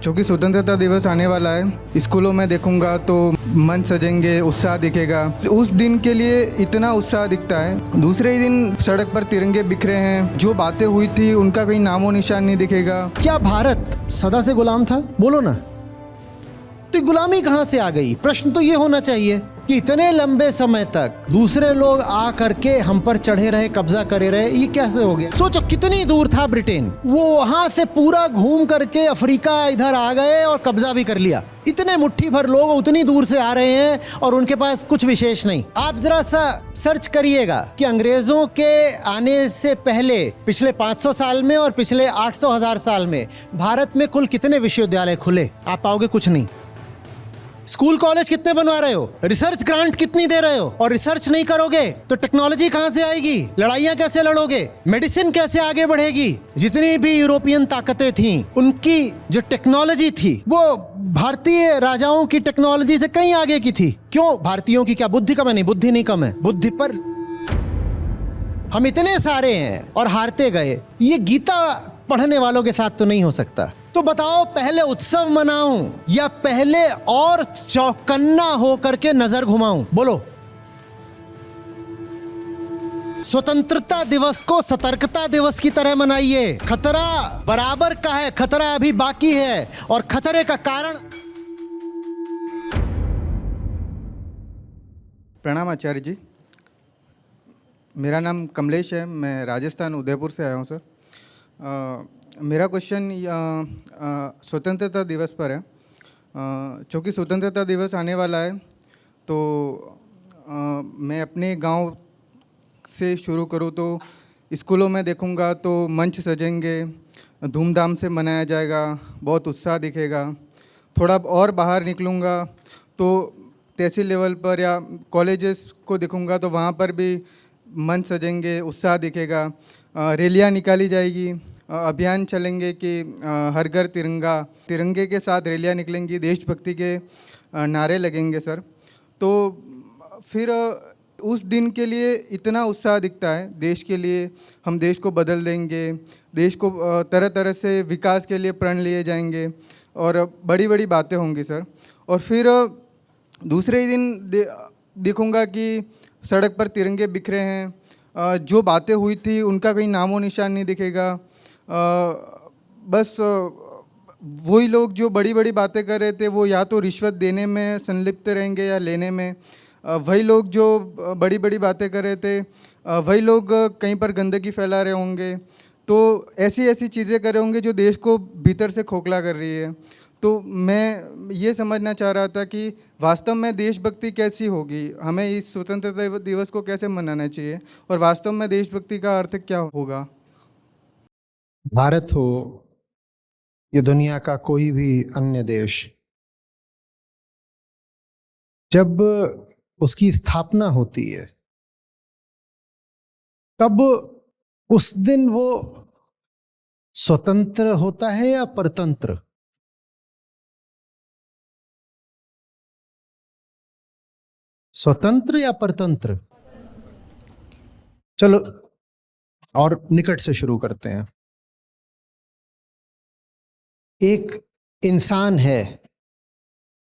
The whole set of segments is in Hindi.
क्योंकि स्वतंत्रता दिवस आने वाला है, स्कूलों में देखूंगा तो मन सजेंगे, उत्साह दिखेगा। उस दिन के लिए इतना उत्साह दिखता है, दूसरे ही दिन सड़क पर तिरंगे बिखरे हैं। जो बातें हुई थी उनका कहीं नामो निशान नहीं दिखेगा। क्या भारत सदा से गुलाम था? बोलो ना। तो गुलामी कहां से आ गई? प्रश्न तो ये होना चाहिए कि इतने लंबे समय तक दूसरे लोग आ करके हम पर चढ़े रहे, कब्जा करे रहे, ये कैसे हो गया? सोचो कितनी दूर था ब्रिटेन, वो वहां से पूरा घूम करके अफ्रीका इधर आ गए और कब्जा भी कर लिया। इतने मुट्ठी भर लोग उतनी दूर से आ रहे हैं और उनके पास कुछ विशेष नहीं। आप जरा सा सर्च करिएगा कि अंग्रेजों के आने से पहले पिछले 500 साल में और पिछले 800,000 साल में भारत में कुल कितने विश्वविद्यालय खुले। आप पाओगे कुछ नहीं। स्कूल कॉलेज कितने बनवा रहे हो? रिसर्च ग्रांट कितनी दे रहे हो? और रिसर्च नहीं करोगे तो टेक्नोलॉजी कहां से आएगी? लड़ाइयां कैसे लड़ोगे? मेडिसिन कैसे आगे बढ़ेगी? जितनी भी यूरोपियन ताकतें थीं, उनकी जो टेक्नोलॉजी थी वो भारतीय राजाओं की टेक्नोलॉजी से कहीं आगे की थी। क्यों? भारतीयों की क्या बुद्धि कम है? नहीं, बुद्धि नहीं कम है, बुद्धि पर हम इतने सारे हैं और हारते गए। ये गीता पढ़ने वालों के साथ तो नहीं हो सकता। तो बताओ, पहले उत्सव मनाऊं या पहले और चौकन्ना होकर के नजर घुमाऊं? बोलो। स्वतंत्रता दिवस को सतर्कता दिवस की तरह मनाइए। खतरा बराबर का है, खतरा अभी बाकी है और खतरे का कारण। प्रणाम आचार्य जी, मेरा नाम कमलेश है, मैं राजस्थान उदयपुर से आया हूँ सर। मेरा क्वेश्चन स्वतंत्रता दिवस पर है। क्योंकि स्वतंत्रता दिवस आने वाला है तो मैं अपने गांव से शुरू करूं तो स्कूलों में देखूंगा तो मंच सजेंगे, धूमधाम से मनाया जाएगा, बहुत उत्साह दिखेगा। थोड़ा और बाहर निकलूंगा तो तहसील लेवल पर या कॉलेजेस को देखूंगा तो वहाँ पर भी मंच सजेंगे, उत्साह दिखेगा। रैलियाँ निकाली जाएगी, अभियान चलेंगे कि हर घर तिरंगा, तिरंगे के साथ रैलियाँ निकलेंगी, देशभक्ति के नारे लगेंगे सर। तो फिर उस दिन के लिए इतना उत्साह दिखता है, देश के लिए हम देश को बदल देंगे, देश को तरह तरह से विकास के लिए प्रण लिए जाएंगे और बड़ी बड़ी बातें होंगी सर। और फिर दूसरे ही दिन देखूंगा कि सड़क पर तिरंगे बिखरे हैं। जो बातें हुई थी उनका कहीं नामो निशान नहीं दिखेगा। बस वही लोग जो बड़ी बड़ी बातें कर रहे थे वो या तो रिश्वत देने में संलिप्त रहेंगे या लेने में। वही लोग जो बड़ी बड़ी बातें कर रहे थे वही लोग कहीं पर गंदगी फैला रहे होंगे। तो ऐसी ऐसी चीज़ें कर रहे होंगे जो देश को भीतर से खोखला कर रही है। तो मैं ये समझना चाह रहा था कि वास्तव में देशभक्ति कैसी होगी, हमें इस स्वतंत्रता दिवस को कैसे मनाना चाहिए और वास्तव में देशभक्ति का अर्थ क्या होगा। भारत हो या दुनिया का कोई भी अन्य देश, जब उसकी स्थापना होती है तब उस दिन वो स्वतंत्र होता है या परतंत्र? स्वतंत्र या परतंत्र? चलो और निकट से शुरू करते हैं। एक इंसान है,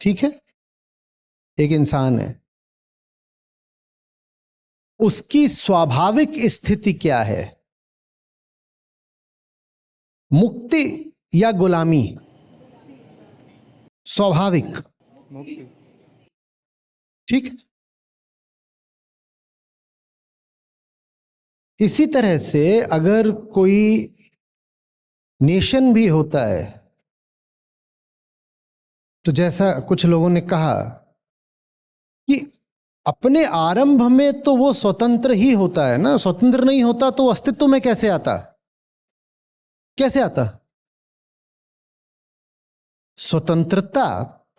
ठीक है, एक इंसान है, उसकी स्वाभाविक स्थिति क्या है? मुक्ति या गुलामी? स्वाभाविक, मुक्ति। ठीक है। इसी तरह से अगर कोई नेशन भी होता है तो जैसा कुछ लोगों ने कहा कि अपने आरंभ में तो वो स्वतंत्र ही होता है ना, स्वतंत्र नहीं होता तो अस्तित्व में कैसे आता? कैसे आता? स्वतंत्रता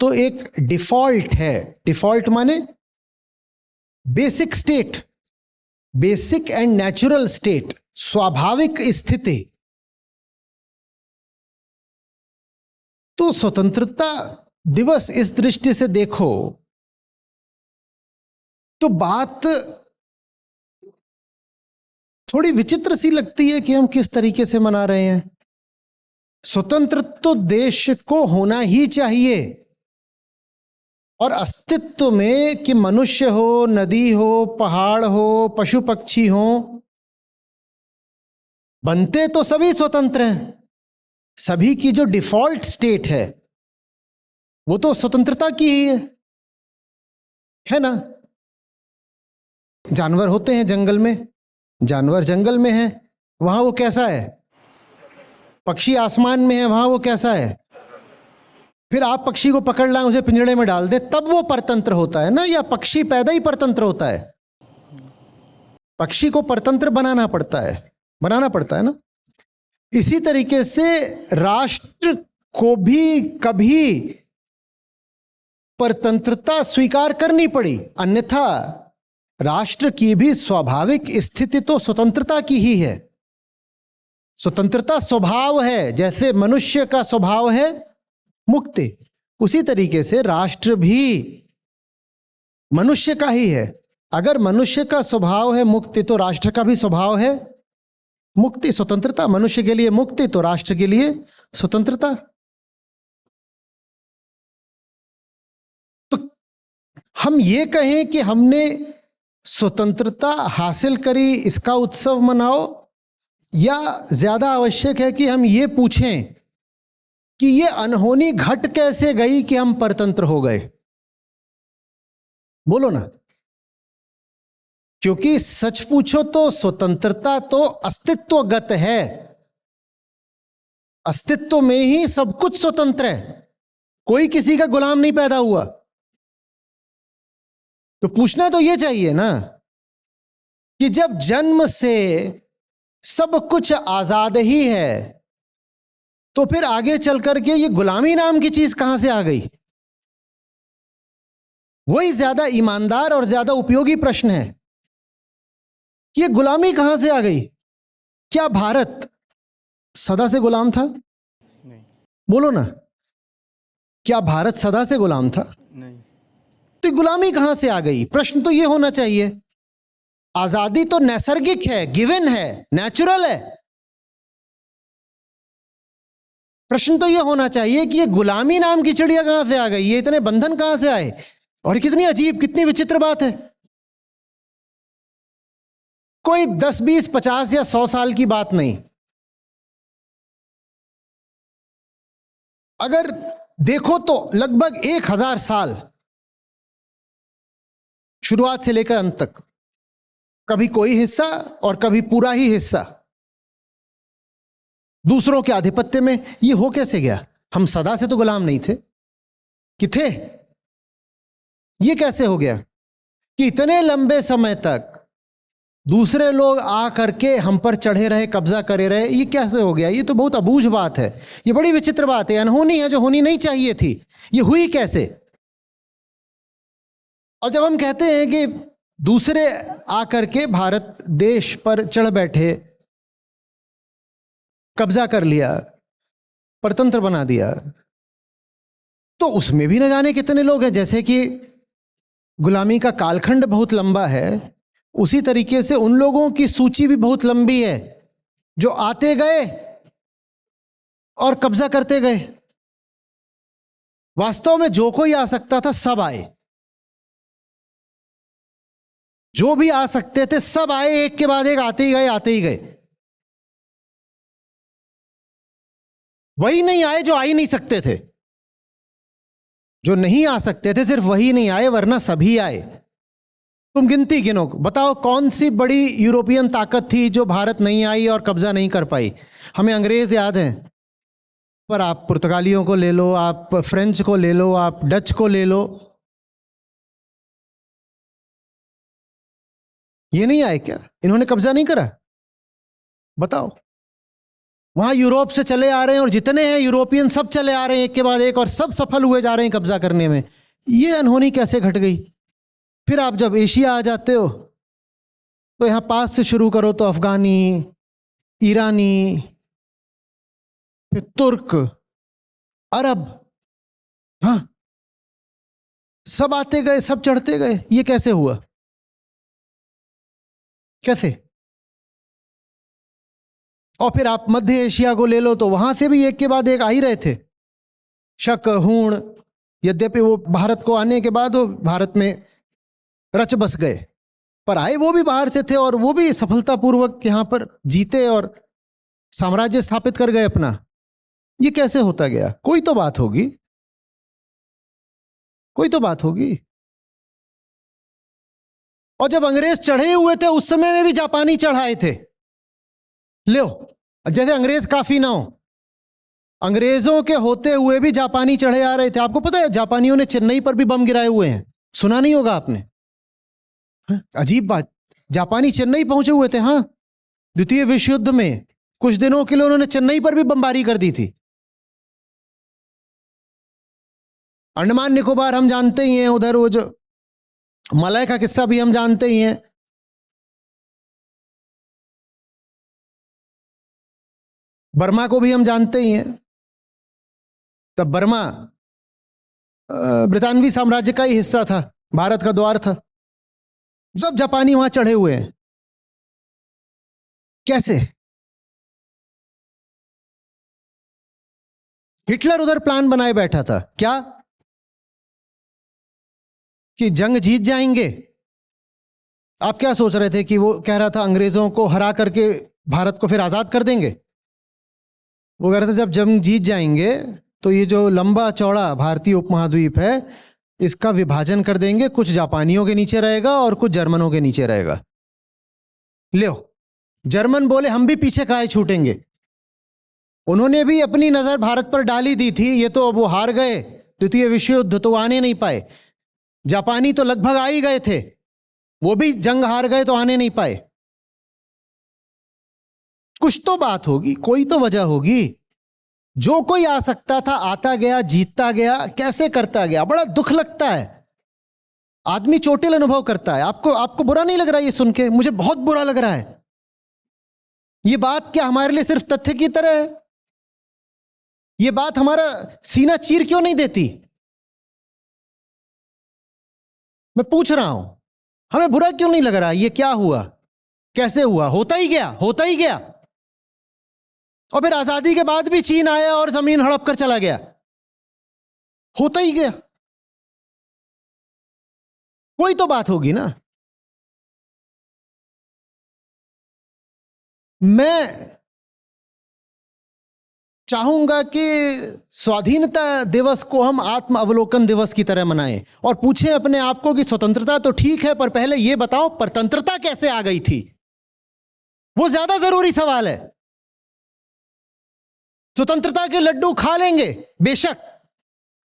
तो एक डिफॉल्ट है। डिफॉल्ट माने basic state, basic and natural state, स्वाभाविक स्थिति। तो स्वतंत्रता दिवस इस दृष्टि से देखो तो बात थोड़ी विचित्र सी लगती है कि हम किस तरीके से मना रहे हैं। स्वतंत्र तो देश को होना ही चाहिए, और अस्तित्व में कि मनुष्य हो, नदी हो, पहाड़ हो, पशु पक्षी हो, बनते तो सभी स्वतंत्र हैं। सभी की जो डिफॉल्ट स्टेट है वो तो स्वतंत्रता की ही है ना। जानवर होते हैं जंगल में, जानवर जंगल में है, वहां वो कैसा है? पक्षी आसमान में है, वहां वो कैसा है? फिर आप पक्षी को पकड़ लाएं, उसे पिंजड़े में डाल दें, तब वो परतंत्र होता है ना, या पक्षी पैदा ही परतंत्र होता है? पक्षी को परतंत्र बनाना पड़ता है ना। इसी तरीके से राष्ट्र को भी कभी परतंत्रता स्वीकार करनी पड़ी, अन्यथा राष्ट्र की भी स्वाभाविक स्थिति तो स्वतंत्रता की ही है। स्वतंत्रता स्वभाव है, जैसे मनुष्य का स्वभाव है मुक्ति, उसी तरीके से राष्ट्र भी मनुष्य का ही है। अगर मनुष्य का स्वभाव है मुक्ति, तो राष्ट्र का भी स्वभाव है मुक्ति, स्वतंत्रता। मनुष्य के लिए मुक्ति तो राष्ट्र के लिए स्वतंत्रता। तो हम ये कहें कि हमने स्वतंत्रता हासिल करी, इसका उत्सव मनाओ, या ज्यादा आवश्यक है कि हम ये पूछें कि ये अनहोनी घट कैसे गई कि हम परतंत्र हो गए? बोलो ना। क्योंकि सच पूछो तो स्वतंत्रता तो अस्तित्वगत है, अस्तित्व में ही सब कुछ स्वतंत्र है, कोई किसी का गुलाम नहीं पैदा हुआ। तो पूछना तो यह चाहिए ना कि जब जन्म से सब कुछ आजाद ही है, तो फिर आगे चल करके ये गुलामी नाम की चीज कहां से आ गई? वही ज्यादा ईमानदार और ज्यादा उपयोगी प्रश्न है कि ये गुलामी कहां से आ गई। क्या भारत सदा से गुलाम था? नहीं। बोलो ना, क्या भारत सदा से गुलाम था? नहीं। तो गुलामी कहां से आ गई? प्रश्न तो यह होना चाहिए। आजादी तो नैसर्गिक है, गिवन है, नेचुरल है। प्रश्न तो यह होना चाहिए कि ये गुलामी नाम की चिड़िया कहां से आ गई, ये इतने बंधन कहां से आए? और कितनी अजीब, कितनी विचित्र बात है। कोई 10, 20, 50 या 100 साल की बात नहीं। अगर देखो तो लगभग 1000 साल, शुरुआत से लेकर अंत तक, कभी कोई हिस्सा और कभी पूरा ही हिस्सा दूसरों के आधिपत्य में। ये हो कैसे गया? हम सदा से तो गुलाम नहीं थे कि थे? ये कैसे हो गया कि इतने लंबे समय तक दूसरे लोग आ करके हम पर चढ़े रहे, कब्जा करे रहे? ये कैसे हो गया? ये तो बहुत अबूझ बात है, ये बड़ी विचित्र बात है, अनहोनी है जो होनी नहीं चाहिए थी। ये हुई कैसे? और जब हम कहते हैं कि दूसरे आकर के भारत देश पर चढ़ बैठे, कब्जा कर लिया, परतंत्र बना दिया, तो उसमें भी न जाने कितने लोग हैं। जैसे कि गुलामी का कालखंड बहुत लंबा है, उसी तरीके से उन लोगों की सूची भी बहुत लंबी है जो आते गए और कब्जा करते गए। वास्तव में जो कोई आ सकता था सब आए, जो भी आ सकते थे सब आए, एक के बाद एक आते ही गए, आते ही गए। वही नहीं आए जो आ ही नहीं सकते थे, जो नहीं आ सकते थे सिर्फ वही नहीं आए, वरना सभी आए। तुम गिनती गिनो, बताओ कौन सी बड़ी यूरोपियन ताकत थी जो भारत नहीं आई और कब्जा नहीं कर पाई? हमें अंग्रेज याद हैं, पर आप पुर्तगालियों को ले लो, आप फ्रेंच को ले लो, आप डच को ले लो, ये नहीं आए क्या? इन्होंने कब्जा नहीं करा? बताओ। वहां यूरोप से चले आ रहे हैं, और जितने हैं यूरोपियन सब चले आ रहे हैं एक के बाद एक, और सब सफल हुए जा रहे हैं कब्जा करने में। ये अनहोनी कैसे घट गई? फिर आप जब एशिया आ जाते हो तो यहां पास से शुरू करो तो अफगानी, ईरानी, फिर तुर्क, अरब, हाँ, सब आते गए, सब चढ़ते गए। ये कैसे हुआ? कैसे? और फिर आप मध्य एशिया को ले लो तो वहां से भी एक के बाद एक आ ही रहे थे। शक, हूण, यद्यपि वो भारत को आने के बाद वो भारत में रच बस गए, पर आए वो भी बाहर से थे और वो भी सफलतापूर्वक यहां पर जीते और साम्राज्य स्थापित कर गए अपना। ये कैसे होता गया? कोई तो बात होगी, कोई तो बात होगी। और जब अंग्रेज चढ़े हुए थे उस समय में भी जापानी चढ़ाए थे। लो, जैसे अंग्रेज काफी ना हो, अंग्रेजों के होते हुए भी जापानी चढ़े आ रहे थे। आपको पता है जापानियों ने चेन्नई पर भी बम गिराए हुए हैं, सुना नहीं होगा आपने? अजीब बात, जापानी चेन्नई पहुंचे हुए थे। हाँ, द्वितीय विश्व युद्ध में कुछ दिनों के लिए उन्होंने चेन्नई पर भी बमबारी कर दी थी। अंडमान निकोबार हम जानते ही हैं, उधर वो जो मलय का किस्सा भी हम जानते ही हैं। बर्मा को भी हम जानते ही हैं। तब बर्मा ब्रितानवी साम्राज्य का ही हिस्सा था, भारत का द्वार था। सब जापानी वहां चढ़े हुए हैं। कैसे? हिटलर उधर प्लान बनाए बैठा था, क्या कि जंग जीत जाएंगे। आप क्या सोच रहे थे कि वो कह रहा था अंग्रेजों को हरा करके भारत को फिर आजाद कर देंगे? वो कह रहा था जब जंग जीत जाएंगे तो ये जो लंबा चौड़ा भारतीय उपमहाद्वीप है इसका विभाजन कर देंगे, कुछ जापानियों के नीचे रहेगा और कुछ जर्मनों के नीचे रहेगा। लो, जर्मन बोले हम भी पीछे काहे छूटेंगे। उन्होंने भी अपनी नजर भारत पर डाली दी थी। ये तो अब वो हार गए, द्वितीय विश्व युद्ध तो आने नहीं पाए। जापानी तो लगभग आ ही गए थे, वो भी जंग हार गए तो आने नहीं पाए। कुछ तो बात होगी, कोई तो वजह होगी। जो कोई आ सकता था आता गया, जीतता गया, कैसे करता गया। बड़ा दुख लगता है, आदमी चोटिल अनुभव करता है। आपको बुरा नहीं लग रहा ये सुन के? मुझे बहुत बुरा लग रहा है। ये बात क्या हमारे लिए सिर्फ तथ्य की तरह है? ये बात हमारा सीना चीर क्यों नहीं देती? मैं पूछ रहा हूं, हमें बुरा क्यों नहीं लग रहा? ये क्या हुआ, कैसे हुआ? होता ही गया, होता ही गया। और फिर आजादी के बाद भी चीन आया और जमीन हड़प कर चला गया, होता ही गया। कोई तो बात होगी ना। मैं चाहूंगा कि स्वाधीनता दिवस को हम आत्म अवलोकन दिवस की तरह मनाएं और पूछें अपने आप को कि स्वतंत्रता तो ठीक है, पर पहले यह बताओ परतंत्रता कैसे आ गई थी? वो ज्यादा जरूरी सवाल है। स्वतंत्रता के लड्डू खा लेंगे बेशक,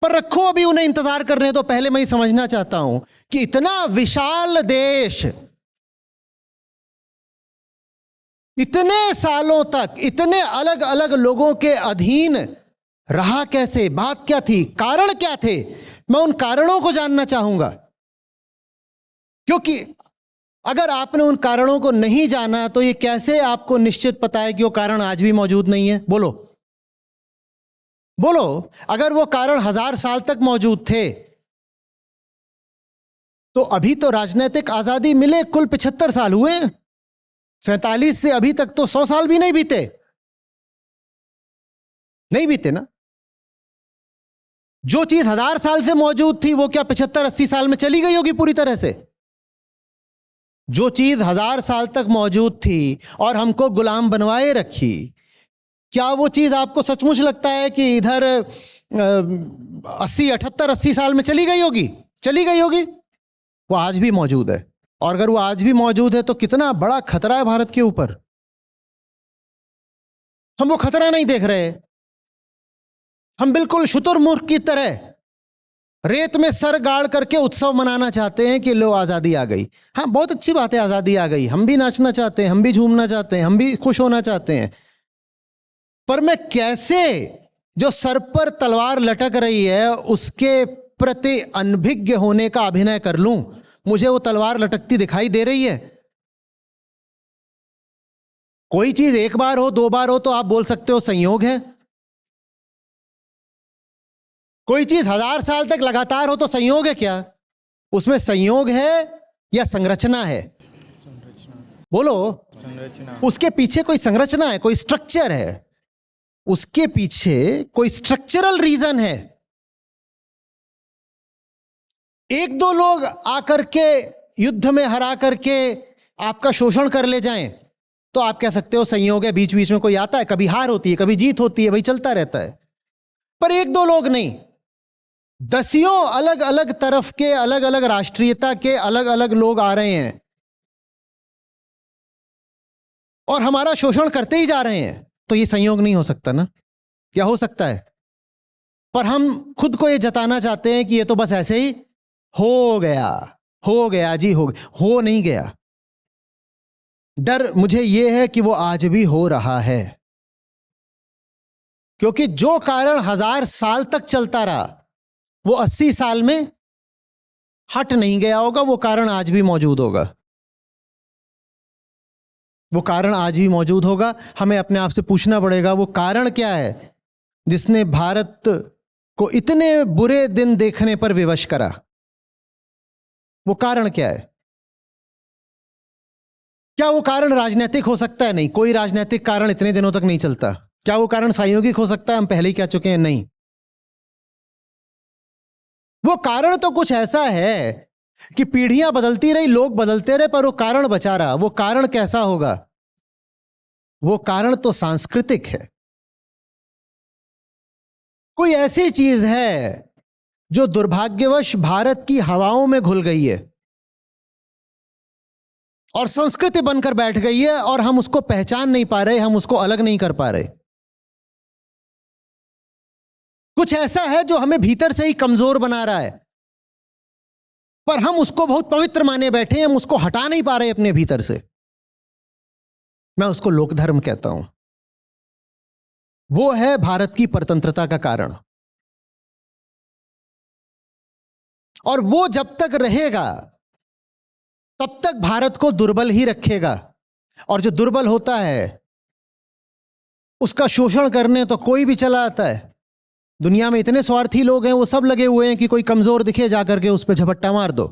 पर रखो अभी उन्हें इंतजार करने तो। पहले मैं ही समझना चाहता हूं कि इतना विशाल देश इतने सालों तक इतने अलग अलग लोगों के अधीन रहा कैसे? बात क्या थी, कारण क्या थे? मैं उन कारणों को जानना चाहूंगा, क्योंकि अगर आपने उन कारणों को नहीं जाना तो ये कैसे आपको निश्चित पता है कि वो कारण आज भी मौजूद नहीं है? बोलो बोलो। अगर वो कारण 1000 साल तक मौजूद थे तो अभी तो राजनीतिक आजादी मिले कुल 75 साल हुए हैं। 47 से अभी तक तो 100 साल भी नहीं बीते, नहीं बीते ना। जो चीज 1000 साल से मौजूद थी वो क्या 75-80 साल में चली गई होगी पूरी तरह से? जो चीज 1000 साल तक मौजूद थी और हमको गुलाम बनवाए रखी, क्या वो चीज आपको सचमुच लगता है कि इधर 80 साल में चली गई होगी? चली गई होगी? वो आज भी मौजूद है। और अगर वो आज भी मौजूद है तो कितना बड़ा खतरा है भारत के ऊपर। हम वो खतरा नहीं देख रहे। हम बिल्कुल शुतुरमुर्ग की तरह रेत में सर गाड़ करके उत्सव मनाना चाहते हैं कि लो आजादी आ गई। हाँ, बहुत अच्छी बात है, आजादी आ गई, हम भी नाचना चाहते हैं, हम भी झूमना चाहते हैं, हम भी खुश होना चाहते हैं। पर मैं कैसे जो सर पर तलवार लटक रही है उसके प्रति अनभिज्ञ होने का अभिनय कर लूं? मुझे वो तलवार लटकती दिखाई दे रही है। कोई चीज एक बार हो, 2 बार हो तो आप बोल सकते हो संयोग है। कोई चीज 1000 साल तक लगातार हो तो संयोग है क्या? उसमें संयोग है या संरचना है? बोलो। संरचना उसके पीछे कोई संरचना है, कोई स्ट्रक्चर है, उसके पीछे कोई स्ट्रक्चरल रीजन है। एक दो लोग आकर के युद्ध में हरा करके आपका शोषण कर ले जाएं तो आप कह सकते हो संयोग है, बीच बीच में कोई आता है, कभी हार होती है, कभी जीत होती है, भाई चलता रहता है। पर एक दो लोग नहीं, दसियों अलग अलग तरफ के, अलग अलग राष्ट्रीयता के अलग अलग लोग आ रहे हैं और हमारा शोषण करते ही जा रहे हैं। तो ये संयोग नहीं हो सकता ना? क्या हो सकता है? पर हम खुद को ये जताना चाहते हैं कि ये तो बस ऐसे ही हो गया, हो गया जी, हो गया। हो नहीं गया। डर मुझे यह है कि वो आज भी हो रहा है, क्योंकि जो कारण 1000 साल तक चलता रहा वो 80 साल में हट नहीं गया होगा। वो कारण आज भी मौजूद होगा, वो कारण आज भी मौजूद होगा। हमें अपने आप से पूछना पड़ेगा वो कारण क्या है जिसने भारत को इतने बुरे दिन देखने पर विवश करा। वो कारण क्या है? क्या वो कारण राजनीतिक हो सकता है? नहीं, कोई राजनीतिक कारण इतने दिनों तक नहीं चलता। क्या वो कारण संयोगिक हो सकता है? हम पहले ही कह चुके हैं, नहीं। वो कारण तो कुछ ऐसा है कि पीढ़ियां बदलती रही, लोग बदलते रहे, पर वो कारण बचा रहा। वो कारण कैसा होगा? वो कारण तो सांस्कृतिक है। कोई ऐसी चीज है जो दुर्भाग्यवश भारत की हवाओं में घुल गई है और संस्कृति बनकर बैठ गई है और हम उसको पहचान नहीं पा रहे, हम उसको अलग नहीं कर पा रहे। कुछ ऐसा है जो हमें भीतर से ही कमजोर बना रहा है, पर हम उसको बहुत पवित्र माने बैठे हैं, हम उसको हटा नहीं पा रहे अपने भीतर से। मैं उसको लोकधर्म कहता हूं। वो है भारत की परतंत्रता का कारण, और वो जब तक रहेगा तब तक भारत को दुर्बल ही रखेगा। और जो दुर्बल होता है उसका शोषण करने तो कोई भी चला आता है। दुनिया में इतने स्वार्थी लोग हैं, वो सब लगे हुए हैं कि कोई कमजोर दिखे जाकर के उस पर झपट्टा मार दो।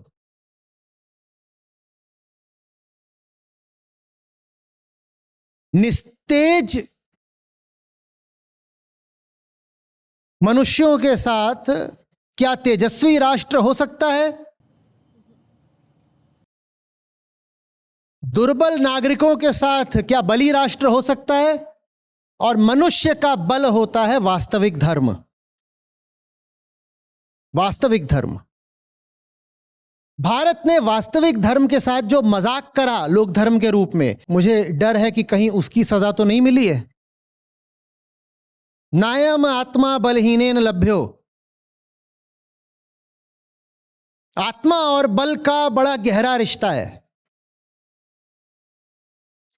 निस्तेज मनुष्यों के साथ क्या तेजस्वी राष्ट्र हो सकता है? दुर्बल नागरिकों के साथ क्या बली राष्ट्र हो सकता है? और मनुष्य का बल होता है वास्तविक धर्म। वास्तविक धर्म। भारत ने वास्तविक धर्म के साथ जो मजाक करा लोक धर्म के रूप में, मुझे डर है कि कहीं उसकी सजा तो नहीं मिली है। नायम आत्मा बलहीनेन लभ्यो। आत्मा और बल का बड़ा गहरा रिश्ता है,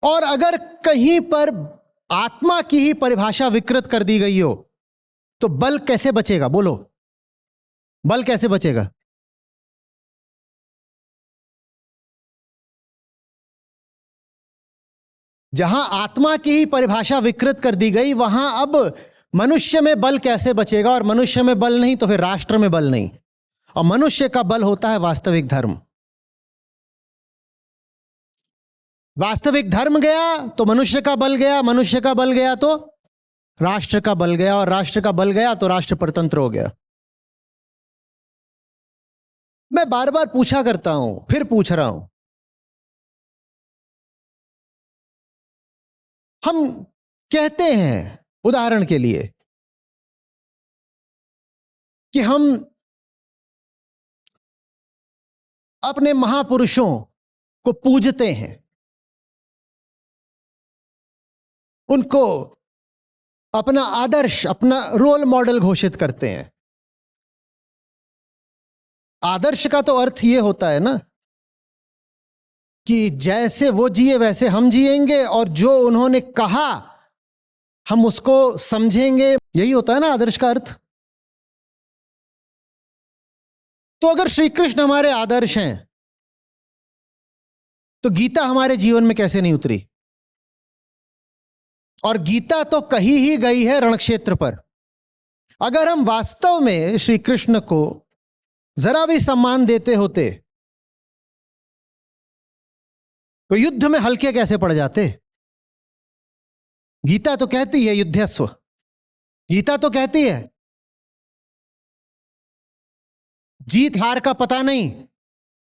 और अगर कहीं पर आत्मा की ही परिभाषा विकृत कर दी गई हो तो बल कैसे बचेगा? बोलो, बल कैसे बचेगा? जहां आत्मा की ही परिभाषा विकृत कर दी गई, वहां अब मनुष्य में बल कैसे बचेगा? और मनुष्य में बल नहीं तो फिर राष्ट्र में बल नहीं। और मनुष्य का बल होता है वास्तविक धर्म। वास्तविक धर्म गया तो मनुष्य का बल गया, मनुष्य का बल गया तो राष्ट्र का बल गया, और राष्ट्र का बल गया तो राष्ट्र परतंत्र हो गया। मैं बार बार पूछा करता हूं, फिर पूछ रहा हूं, हम कहते हैं उदाहरण के लिए कि हम अपने महापुरुषों को पूजते हैं, उनको अपना आदर्श, अपना रोल मॉडल घोषित करते हैं। आदर्श का तो अर्थ यह होता है ना कि जैसे वो जिए वैसे हम जिएंगे, और जो उन्होंने कहा हम उसको समझेंगे। यही होता है ना आदर्श का अर्थ। तो अगर श्री कृष्ण हमारे आदर्श हैं तो गीता हमारे जीवन में कैसे नहीं उतरी? और गीता तो कही ही गई है रणक्षेत्र पर। अगर हम वास्तव में श्री कृष्ण को जरा भी सम्मान देते होते तो युद्ध में हल्के कैसे पड़ जाते? गीता तो कहती है युद्धस्व, गीता तो कहती है जीत हार का पता नहीं,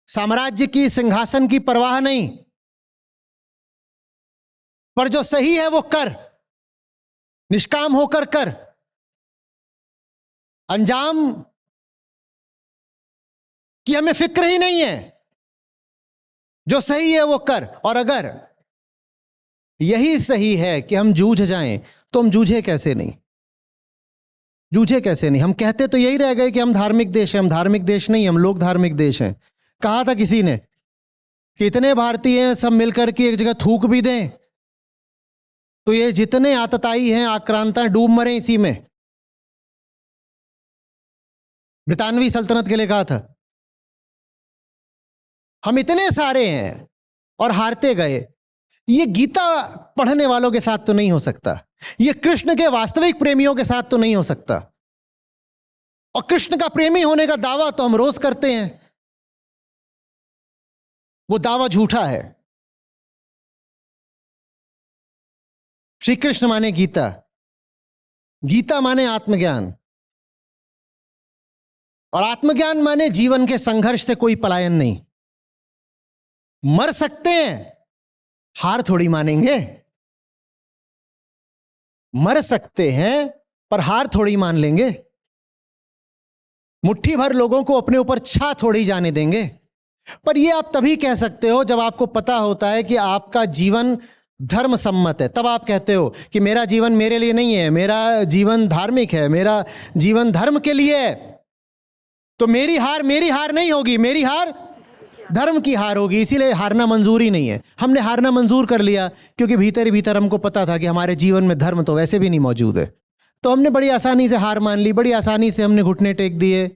साम्राज्य की सिंहासन की परवाह नहीं, पर जो सही है वो कर, निष्काम होकर कर, अंजाम की हमें फिक्र ही नहीं है, जो सही है वो कर। और अगर यही सही है कि हम जूझ जाएं तो हम जूझे कैसे नहीं? जूझे कैसे नहीं? हम कहते तो यही रह गए कि हम धार्मिक देश हैं। हम धार्मिक देश नहीं, हम लोग धार्मिक देश हैं। कहा था किसी ने कि इतने भारतीय हैं, सब मिलकर के एक जगह थूक भी दें तो ये जितने आतताई हैं, आक्रांता डूब मरे इसी में। ब्रितानवी सल्तनत के लिए कहा था। हम इतने सारे हैं और हारते गए। ये गीता पढ़ने वालों के साथ तो नहीं हो सकता, ये कृष्ण के वास्तविक प्रेमियों के साथ तो नहीं हो सकता। और कृष्ण का प्रेमी होने का दावा तो हम रोज करते हैं, वो दावा झूठा है। श्री कृष्ण माने गीता, गीता माने आत्मज्ञान, और आत्मज्ञान माने जीवन के संघर्ष से कोई पलायन नहीं। मर सकते हैं, हार थोड़ी मानेंगे। मर सकते हैं पर हार थोड़ी मान लेंगे। मुट्ठी भर लोगों को अपने ऊपर छा थोड़ी जाने देंगे। पर यह आप तभी कह सकते हो जब आपको पता होता है कि आपका जीवन धर्म सम्मत है। तब आप कहते हो कि मेरा जीवन मेरे लिए नहीं है, मेरा जीवन धार्मिक है, मेरा जीवन धर्म के लिए है। तो मेरी हार नहीं होगी, मेरी हार धर्म की हार होगी। इसीलिए हारना मंजूर ही नहीं है। हमने हारना मंजूर कर लिया क्योंकि भीतर ही भीतर हमको पता था कि हमारे जीवन में धर्म तो वैसे भी नहीं मौजूद है। तो हमने बड़ी आसानी से हार मान ली, बड़ी आसानी से हमने घुटने टेक दिए।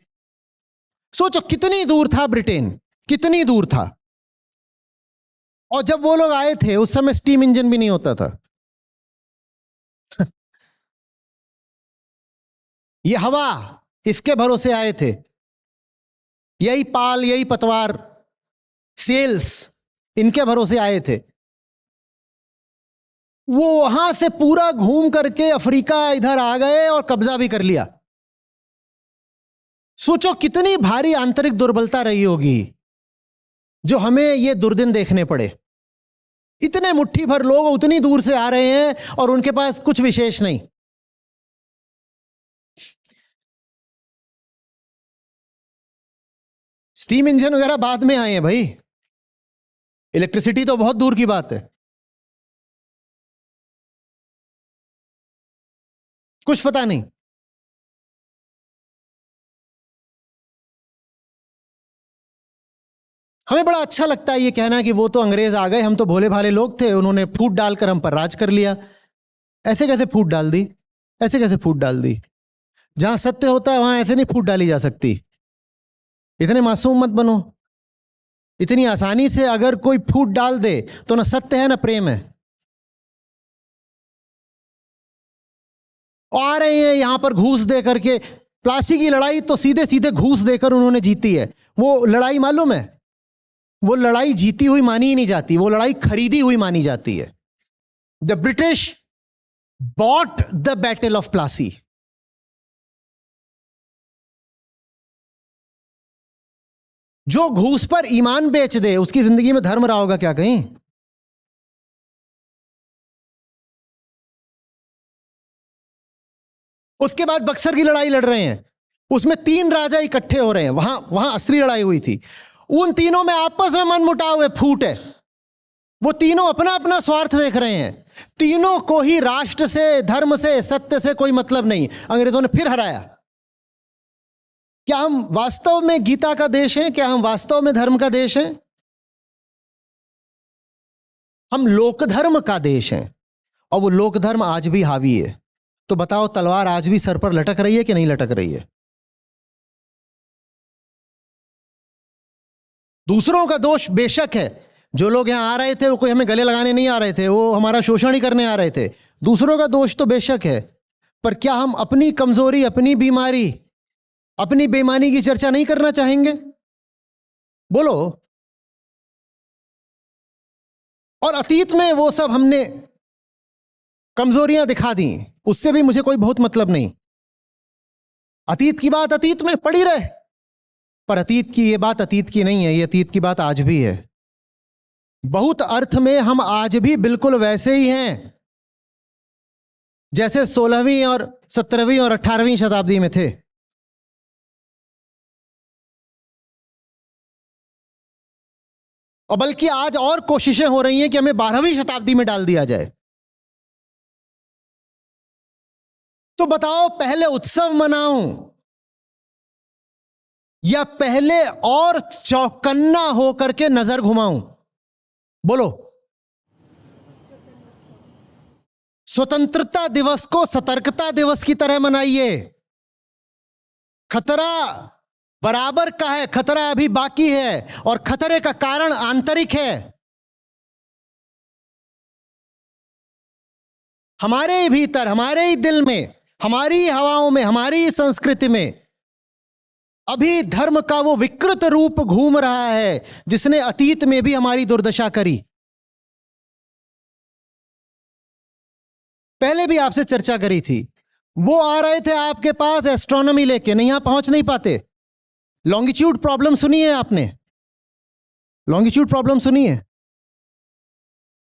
सोचो कितनी दूर था ब्रिटेन, कितनी दूर था। और जब वो लोग आए थे उस समय स्टीम इंजन भी नहीं होता था। ये हवा, इसके भरोसे आए थे। यही पाल, यही पतवार, सेल्स, इनके भरोसे आए थे। वो वहां से पूरा घूम करके अफ्रीका इधर आ गए और कब्जा भी कर लिया। सोचो कितनी भारी आंतरिक दुर्बलता रही होगी जो हमें ये दुर्दिन देखने पड़े। इतने मुट्ठी भर लोग उतनी दूर से आ रहे हैं और उनके पास कुछ विशेष नहीं। स्टीम इंजन वगैरह बाद में आए हैं भाई, इलेक्ट्रिसिटी तो बहुत दूर की बात है। कुछ पता नहीं। हमें बड़ा अच्छा लगता है ये कहना कि वो तो अंग्रेज आ गए, हम तो भोले भाले लोग थे, उन्होंने फूट डालकर हम पर राज कर लिया। ऐसे कैसे फूट डाल दी? ऐसे कैसे फूट डाल दी? जहां सत्य होता है वहां ऐसे नहीं फूट डाली जा सकती। इतने मासूम मत बनो। इतनी आसानी से अगर कोई फूट डाल दे तो ना सत्य है ना प्रेम है। आ रहे हैं यहां पर घूस दे करके। प्लासी की लड़ाई तो सीधे सीधे घूस देकर उन्होंने जीती है। वो लड़ाई मालूम है, वो लड़ाई जीती हुई मानी ही नहीं जाती, वो लड़ाई खरीदी हुई मानी जाती है। The British bought the battle of Plassey. जो घूस पर ईमान बेच दे उसकी जिंदगी में धर्म रहा होगा क्या कहीं? उसके बाद बक्सर की लड़ाई लड़ रहे हैं, उसमें 3 राजा इकट्ठे हो रहे हैं। वहां असली लड़ाई हुई थी। उन तीनों में आपस में मनमुटाव है, फूट है। वो तीनों अपना अपना स्वार्थ देख रहे हैं। तीनों को ही राष्ट्र से, धर्म से, सत्य से कोई मतलब नहीं। अंग्रेजों ने फिर हराया। क्या हम वास्तव में गीता का देश हैं? क्या हम वास्तव में धर्म का देश हैं? हम लोकधर्म का देश हैं और वो लोकधर्म आज भी हावी है। तो बताओ तलवार आज भी सर पर लटक रही है कि नहीं लटक रही है? दूसरों का दोष बेशक है। जो लोग यहां आ रहे थे वो कोई हमें गले लगाने नहीं आ रहे थे, वो हमारा शोषण ही करने आ रहे थे। दूसरों का दोष तो बेशक है, पर क्या हम अपनी कमजोरी, अपनी बीमारी, अपनी बेईमानी की चर्चा नहीं करना चाहेंगे? बोलो। और अतीत में वो सब हमने कमजोरियां दिखा दी, उससे भी मुझे कोई बहुत मतलब नहीं। अतीत की बात अतीत में पड़ी रहे, पर अतीत की ये बात अतीत की नहीं है, ये अतीत की बात आज भी है। बहुत अर्थ में हम आज भी बिल्कुल वैसे ही हैं जैसे 16वीं और 17वीं और 18वीं शताब्दी में थे। और बल्कि आज और कोशिशें हो रही हैं कि हमें 12वीं शताब्दी में डाल दिया जाए। तो बताओ, पहले उत्सव मनाऊं या पहले और चौकन्ना होकर के नजर घुमाऊं? बोलो। स्वतंत्रता दिवस को सतर्कता दिवस की तरह मनाइए। खतरा बराबर का है, खतरा अभी बाकी है, और खतरे का कारण आंतरिक है। हमारे ही भीतर, हमारे ही दिल में, हमारी ही हवाओं में, हमारी ही संस्कृति में अभी धर्म का वो विकृत रूप घूम रहा है जिसने अतीत में भी हमारी दुर्दशा करी। पहले भी आपसे चर्चा करी थी, वो आ रहे थे आपके पास एस्ट्रोनॉमी लेके, नहीं यहां पहुंच नहीं पाते। लॉन्गिट्यूड प्रॉब्लम सुनी है आपने? लॉन्गिट्यूड प्रॉब्लम सुनी है?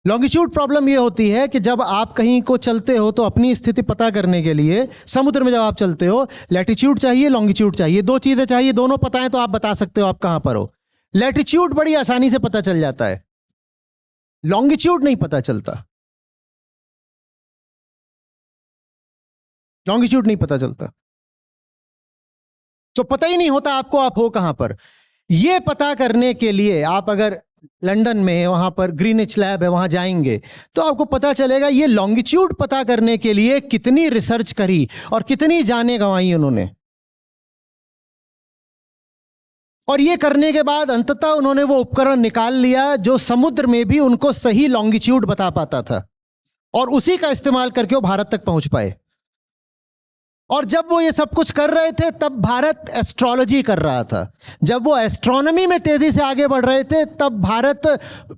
लॉन्गिट्यूड प्रॉब्लम यह होती है कि जब आप कहीं को चलते हो तो अपनी स्थिति पता करने के लिए, समुद्र में जब आप चलते हो, लैटिट्यूड चाहिए, लॉन्गिट्यूड चाहिए, दो चीजें चाहिए, दोनों पता है तो आप बता सकते हो आप कहां पर हो। लैटिट्यूड बड़ी आसानी से पता चल जाता है, लॉन्गिट्यूड नहीं पता चलता। लॉन्गिट्यूड नहीं पता चलता, तो पता ही नहीं होता आपको आप हो कहां पर। यह पता करने के लिए आप अगर लंदन में वहां पर ग्रीनिच लैब है वहां जाएंगे तो आपको पता चलेगा ये लॉन्गिट्यूड पता करने के लिए कितनी रिसर्च करी और कितनी जानें गंवाई उन्होंने। और ये करने के बाद अंततः उन्होंने वो उपकरण निकाल लिया जो समुद्र में भी उनको सही लॉन्गिट्यूड बता पाता था, और उसी का इस्तेमाल करके वो भारत तक पहुंच पाए। और जब वो ये सब कुछ कर रहे थे तब भारत एस्ट्रोलॉजी कर रहा था। जब वो एस्ट्रोनॉमी में तेजी से आगे बढ़ रहे थे तब भारत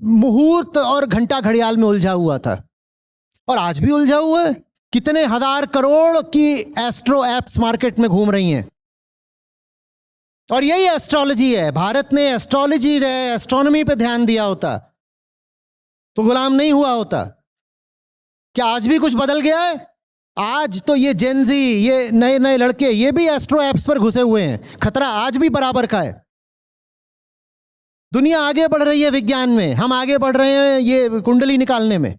मुहूर्त और घंटा घड़ियाल में उलझा हुआ था, और आज भी उलझा हुआ है। कितने हजार करोड़ की एस्ट्रो एप्स मार्केट में घूम रही हैं, और यही एस्ट्रोलॉजी है। भारत ने एस्ट्रोलॉजी एस्ट्रोनॉमी पे ध्यान दिया होता तो गुलाम नहीं हुआ होता। क्या आज भी कुछ बदल गया है? आज तो ये जेनजी, ये नए नए लड़के, ये भी एस्ट्रो एप्स पर घुसे हुए हैं। खतरा आज भी बराबर का है। दुनिया आगे बढ़ रही है विज्ञान में, हम आगे बढ़ रहे हैं ये कुंडली निकालने में।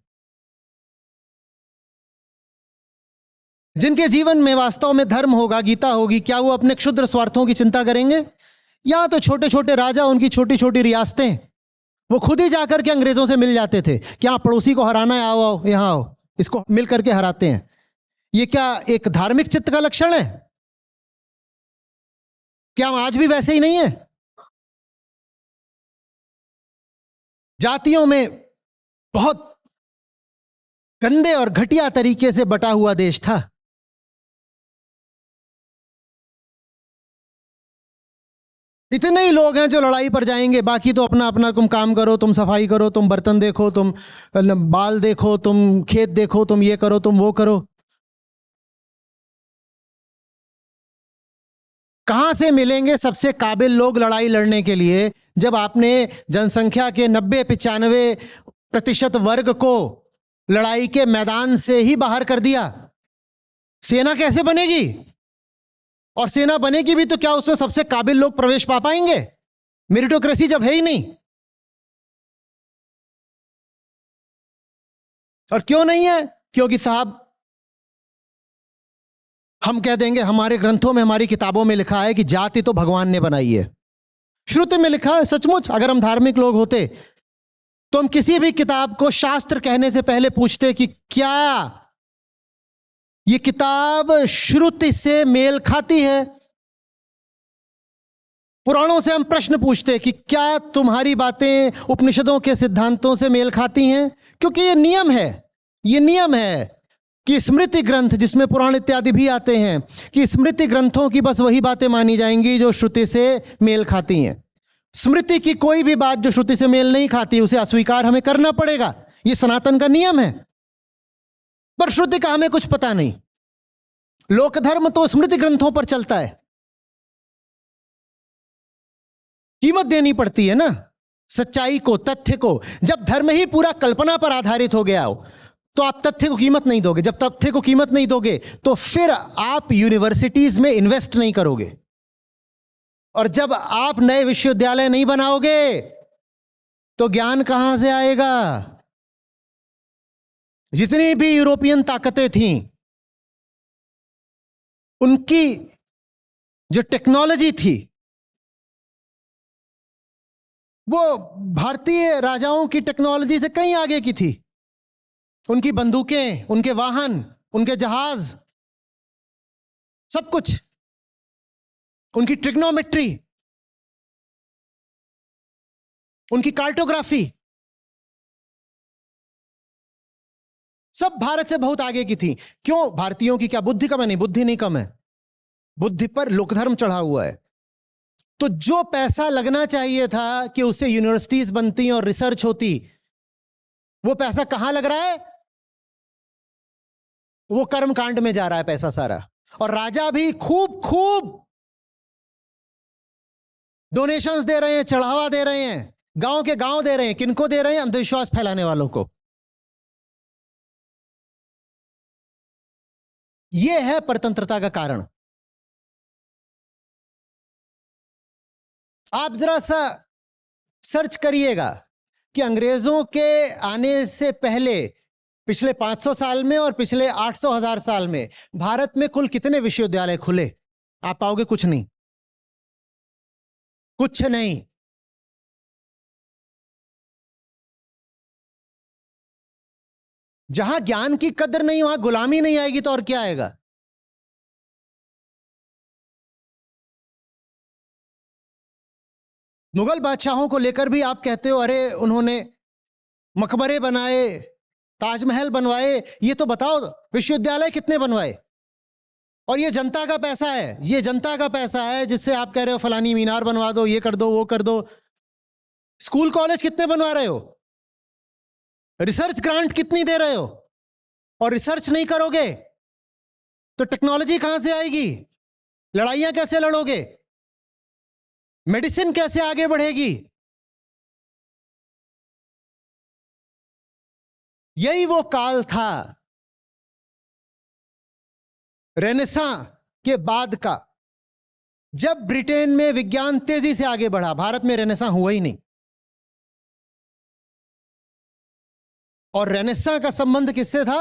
जिनके जीवन में वास्तव में धर्म होगा, गीता होगी, क्या वो अपने क्षुद्र स्वार्थों की चिंता करेंगे? या तो छोटे छोटे राजा, उनकी छोटी छोटी रियासतें, वो खुद ही जाकर के अंग्रेजों से मिल जाते थे। क्या पड़ोसी को हराना है, आओ आओ यहां आओ, इसको मिल करके हराते हैं। ये क्या एक धार्मिक चित्त का लक्षण है? क्या हम आज भी वैसे ही नहीं है? जातियों में बहुत गंदे और घटिया तरीके से बटा हुआ देश था। इतने ही लोग हैं जो लड़ाई पर जाएंगे, बाकी तो अपना अपना तुम काम करो, तुम सफाई करो, तुम बर्तन देखो, तुम बाल देखो, तुम खेत देखो, तुम ये करो, तुम वो करो। कहां से मिलेंगे सबसे काबिल लोग लड़ाई लड़ने के लिए जब आपने जनसंख्या के 90-95% वर्ग को लड़ाई के मैदान से ही बाहर कर दिया? सेना कैसे बनेगी? और सेना बनेगी भी तो क्या उसमें सबसे काबिल लोग प्रवेश पा पाएंगे? मेरिटोक्रेसी जब है ही नहीं। और क्यों नहीं है? क्योंकि साहब हम कह देंगे हमारे ग्रंथों में, हमारी किताबों में लिखा है कि जाति तो भगवान ने बनाई है। श्रुति में लिखा है। सचमुच अगर हम धार्मिक लोग होते तो हम किसी भी किताब को शास्त्र कहने से पहले पूछते कि क्या ये किताब श्रुति से मेल खाती है? पुराणों से हम प्रश्न पूछते कि क्या तुम्हारी बातें उपनिषदों के सिद्धांतों से मेल खाती हैं? क्योंकि ये नियम है, ये नियम है कि स्मृति ग्रंथ, जिसमें पुराण इत्यादि भी आते हैं, कि स्मृति ग्रंथों की बस वही बातें मानी जाएंगी जो श्रुति से मेल खाती हैं। स्मृति की कोई भी बात जो श्रुति से मेल नहीं खाती उसे अस्वीकार हमें करना पड़ेगा, यह सनातन का नियम है। पर श्रुति का हमें कुछ पता नहीं। लोक धर्म तो स्मृति ग्रंथों पर चलता है, कीमत देनी पड़ती है ना सच्चाई को, तथ्य को। जब धर्म ही पूरा कल्पना पर आधारित हो गया हो तो आप तथ्य को कीमत नहीं दोगे। जब तथ्य को कीमत नहीं दोगे तो फिर आप यूनिवर्सिटीज में इन्वेस्ट नहीं करोगे, और जब आप नए विश्वविद्यालय नहीं बनाओगे तो ज्ञान कहां से आएगा? जितनी भी यूरोपियन ताकतें थीं, उनकी जो टेक्नोलॉजी थी वो भारतीय राजाओं की टेक्नोलॉजी से कहीं आगे की थी। उनकी बंदूकें, उनके वाहन, उनके जहाज, सब कुछ, उनकी ट्रिग्नोमेट्री, उनकी कार्टोग्राफी, सब भारत से बहुत आगे की थी। क्यों? भारतीयों की क्या बुद्धि कम है? नहीं, बुद्धि नहीं कम है, बुद्धि पर लोकधर्म चढ़ा हुआ है। तो जो पैसा लगना चाहिए था कि उससे यूनिवर्सिटीज बनती और रिसर्च होती, वो पैसा कहां लग रहा है? वो कर्मकांड में जा रहा है पैसा सारा। और राजा भी खूब खूब डोनेशंस दे रहे हैं, चढ़ावा दे रहे हैं, गांव के गांव दे रहे हैं। किनको दे रहे हैं? अंधविश्वास फैलाने वालों को। यह है परतंत्रता का कारण। आप जरा सा सर्च करिएगा कि अंग्रेजों के आने से पहले पिछले 500 साल में और पिछले 800,000 साल में भारत में कुल कितने विश्वविद्यालय खुले। आप पाओगे कुछ नहीं, कुछ नहीं। जहां ज्ञान की कदर नहीं वहां गुलामी नहीं आएगी तो और क्या आएगा? मुगल बादशाहों को लेकर भी आप कहते हो अरे उन्होंने मकबरे बनाए, ताजमहल बनवाए। ये तो बताओ विश्वविद्यालय कितने बनवाए? और ये जनता का पैसा है, ये जनता का पैसा है जिससे आप कह रहे हो फलानी मीनार बनवा दो, ये कर दो, वो कर दो। स्कूल कॉलेज कितने बनवा रहे हो? रिसर्च ग्रांट कितनी दे रहे हो? और रिसर्च नहीं करोगे तो टेक्नोलॉजी कहां से आएगी? लड़ाइयां कैसे लड़ोगे? मेडिसिन कैसे आगे बढ़ेगी? यही वो काल था रेनेसां के बाद का, जब ब्रिटेन में विज्ञान तेजी से आगे बढ़ा। भारत में रेनेसां हुआ ही नहीं। और रेनेसां का संबंध किससे था?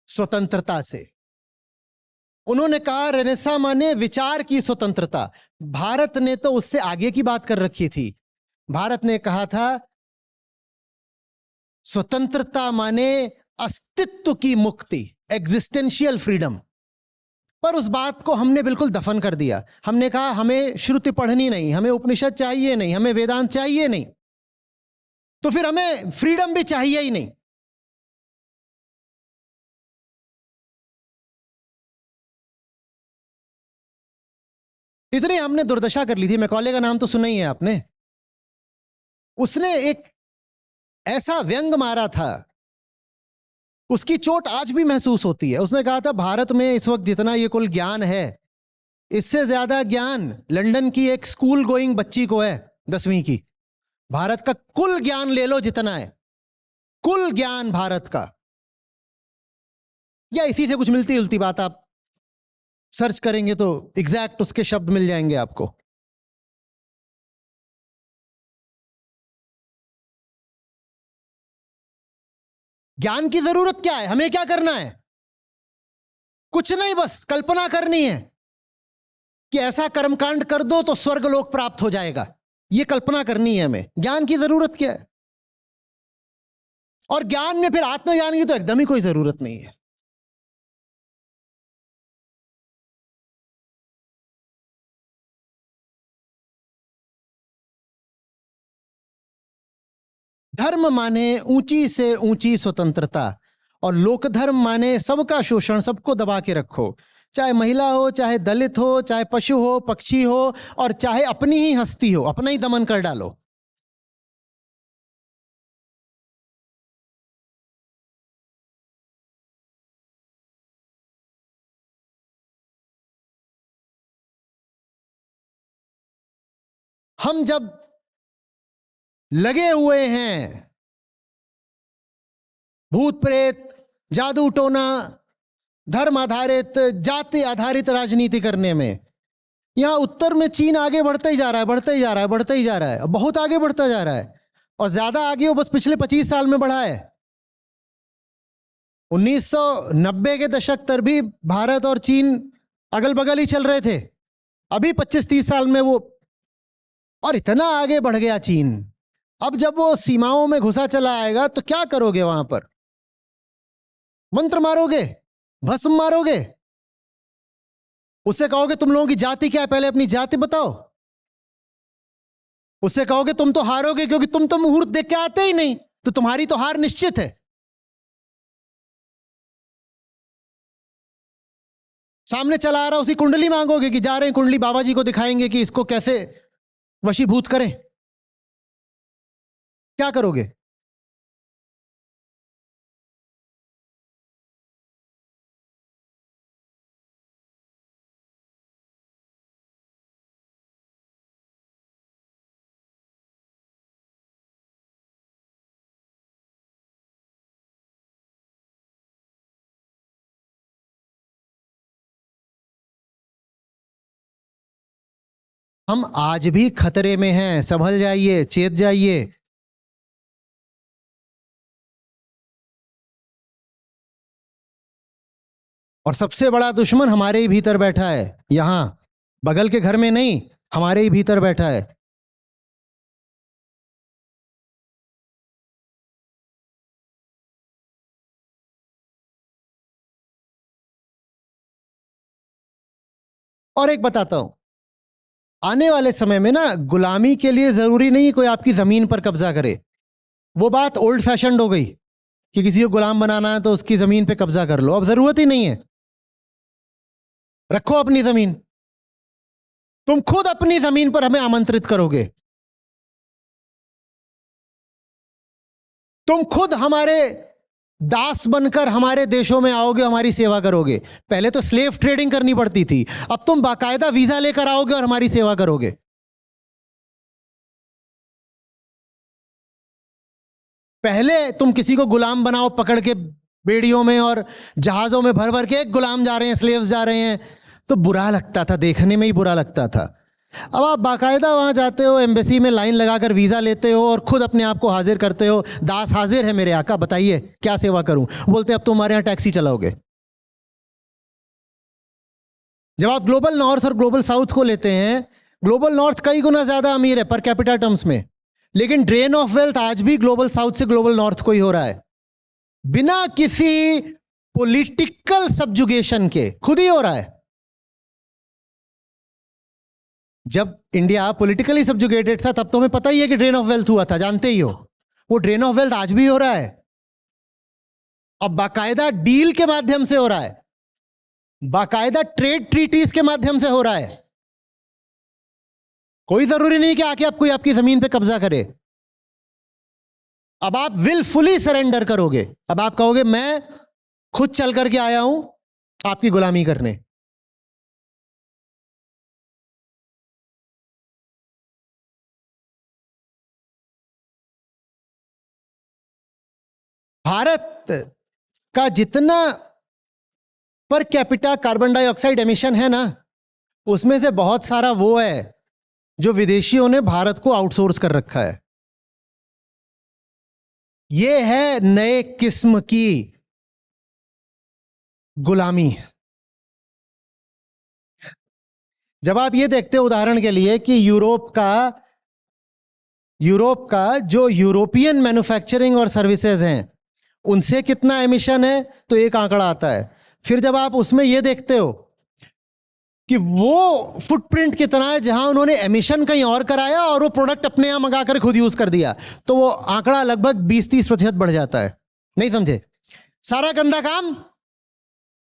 स्वतंत्रता से। उन्होंने कहा रेनेसां माने विचार की स्वतंत्रता। भारत ने तो उससे आगे की बात कर रखी थी। भारत ने कहा था स्वतंत्रता माने अस्तित्व की मुक्ति, एग्जिस्टेंशियल फ्रीडम। पर उस बात को हमने बिल्कुल दफन कर दिया। हमने कहा हमें श्रुति पढ़नी नहीं, हमें उपनिषद चाहिए नहीं, हमें वेदांत चाहिए नहीं, तो फिर हमें फ्रीडम भी चाहिए ही नहीं। इतनी हमने दुर्दशा कर ली थी। मैकॉले का नाम तो सुना ही है आपने। उसने एक ऐसा व्यंग मारा था, उसकी चोट आज भी महसूस होती है। उसने कहा था भारत में इस वक्त जितना ये कुल ज्ञान है, इससे ज्यादा ज्ञान लंदन की एक स्कूल गोइंग बच्ची को है, 10वीं की। भारत का कुल ज्ञान ले लो जितना है, कुल ज्ञान भारत का, या इसी से कुछ मिलती जुलती बात आप सर्च करेंगे तो एग्जैक्ट उसके शब्द मिल जाएंगे आपको। ज्ञान की जरूरत क्या है? हमें क्या करना है? कुछ नहीं, बस कल्पना करनी है कि ऐसा कर्मकांड कर दो तो स्वर्ग लोक प्राप्त हो जाएगा। यह कल्पना करनी है हमें। ज्ञान की जरूरत क्या है? और ज्ञान में फिर आत्मज्ञान की तो एकदम ही कोई जरूरत नहीं है। धर्म माने ऊंची से ऊंची स्वतंत्रता, और लोक धर्म माने सबका शोषण, सबको दबा के रखो। चाहे महिला हो, चाहे दलित हो, चाहे पशु हो, पक्षी हो, और चाहे अपनी ही हस्ती हो, अपना ही दमन कर डालो। हम जब लगे हुए हैं भूत प्रेत, जादू टोना, धर्म आधारित, जाति आधारित राजनीति करने में, यहां उत्तर में चीन आगे बढ़ता ही जा रहा है, बढ़ता ही जा रहा है, बढ़ता ही जा रहा है, बहुत आगे बढ़ता जा रहा है, और ज्यादा आगे वो बस पिछले 25 साल में बढ़ा है। 1990 के दशक तक भी भारत और चीन अगल बगल ही चल रहे थे। अभी 25-30 साल में वो और इतना आगे बढ़ गया चीन। अब जब वो सीमाओं में घुसा चला आएगा तो क्या करोगे वहां पर? मंत्र मारोगे, भस्म मारोगे, उससे कहोगे तुम लोगों की जाति क्या है, पहले अपनी जाति बताओ। उससे कहोगे तुम तो हारोगे क्योंकि तुम तो मुहूर्त देख के आते ही नहीं, तो तुम्हारी तो हार निश्चित है। सामने चला आ रहा उसी कुंडली मांगोगे कि जा रहे हैं कुंडली बाबा जी को दिखाएंगे कि इसको कैसे वशीभूत करें। क्या करोगे? हम आज भी खतरे में हैं, संभल जाइए, चेत जाइए। और सबसे बड़ा दुश्मन हमारे ही भीतर बैठा है, यहां बगल के घर में नहीं, हमारे ही भीतर बैठा है। और एक बताता हूं, आने वाले समय में ना गुलामी के लिए जरूरी नहीं कोई आपकी जमीन पर कब्जा करे। वो बात ओल्ड फैशन्ड हो गई कि किसी को गुलाम बनाना है तो उसकी जमीन पे कब्जा कर लो, अब जरूरत ही नहीं है। रखो अपनी जमीन, तुम खुद अपनी जमीन पर हमें आमंत्रित करोगे, तुम खुद हमारे दास बनकर हमारे देशों में आओगे, हमारी सेवा करोगे। पहले तो स्लेव ट्रेडिंग करनी पड़ती थी, अब तुम बाकायदा वीजा लेकर आओगे और हमारी सेवा करोगे। पहले तुम किसी को गुलाम बनाओ पकड़ के बेड़ियों में और जहाजों में भर भर के, एक गुलाम जा रहे हैं, स्लेव्स जा रहे हैं, तो बुरा लगता था, देखने में ही बुरा लगता था। अब आप बाकायदा वहां जाते हो, एम्बेसी में लाइन लगाकर वीजा लेते हो और खुद अपने आप को हाजिर करते हो, दास हाजिर है मेरे आका, बताइए क्या सेवा करूं। बोलते अब तो हमारे यहां टैक्सी चलाओगे। जब आप ग्लोबल नॉर्थ और ग्लोबल साउथ को लेते हैं, ग्लोबल नॉर्थ कई गुना ज्यादा अमीर है पर कैपिटा टर्म्स में, लेकिन ड्रेन ऑफ वेल्थ आज भी ग्लोबल साउथ से ग्लोबल नॉर्थ को ही हो रहा है, बिना किसी पॉलिटिकल सब्जुगेशन के, खुद ही हो रहा है। जब इंडिया पॉलिटिकली सब्जुगेटेड था तब तो हमें पता ही है कि ड्रेन ऑफ वेल्थ हुआ था, जानते ही हो। वो ड्रेन ऑफ वेल्थ आज भी हो रहा है, अब बाकायदा डील के माध्यम से हो रहा है, बाकायदा ट्रेड ट्रीटीज के माध्यम से हो रहा है। कोई जरूरी नहीं कि आके कोई आपकी जमीन पे कब्जा करे। अब आप विलफुली सरेंडर करोगे, अब आप कहोगे मैं खुद चल करके आया हूं आपकी गुलामी करने। भारत का जितना per capita carbon dioxide emission है ना, उसमें से बहुत सारा वो है जो विदेशियों ने भारत को आउटसोर्स कर रखा है। ये है नए किस्म की गुलामी। जब आप ये देखते हो उदाहरण के लिए कि यूरोप का जो यूरोपियन मैन्युफैक्चरिंग और सर्विसेज हैं उनसे कितना एमिशन है, तो एक आंकड़ा आता है। फिर जब आप उसमें यह देखते हो कि वो फुटप्रिंट कितना है जहां उन्होंने एमिशन कहीं और कराया और वो प्रोडक्ट अपने यहां मंगाकर खुद यूज कर दिया, तो वो आंकड़ा लगभग 20-30% बढ़ जाता है। नहीं समझे? सारा गंदा काम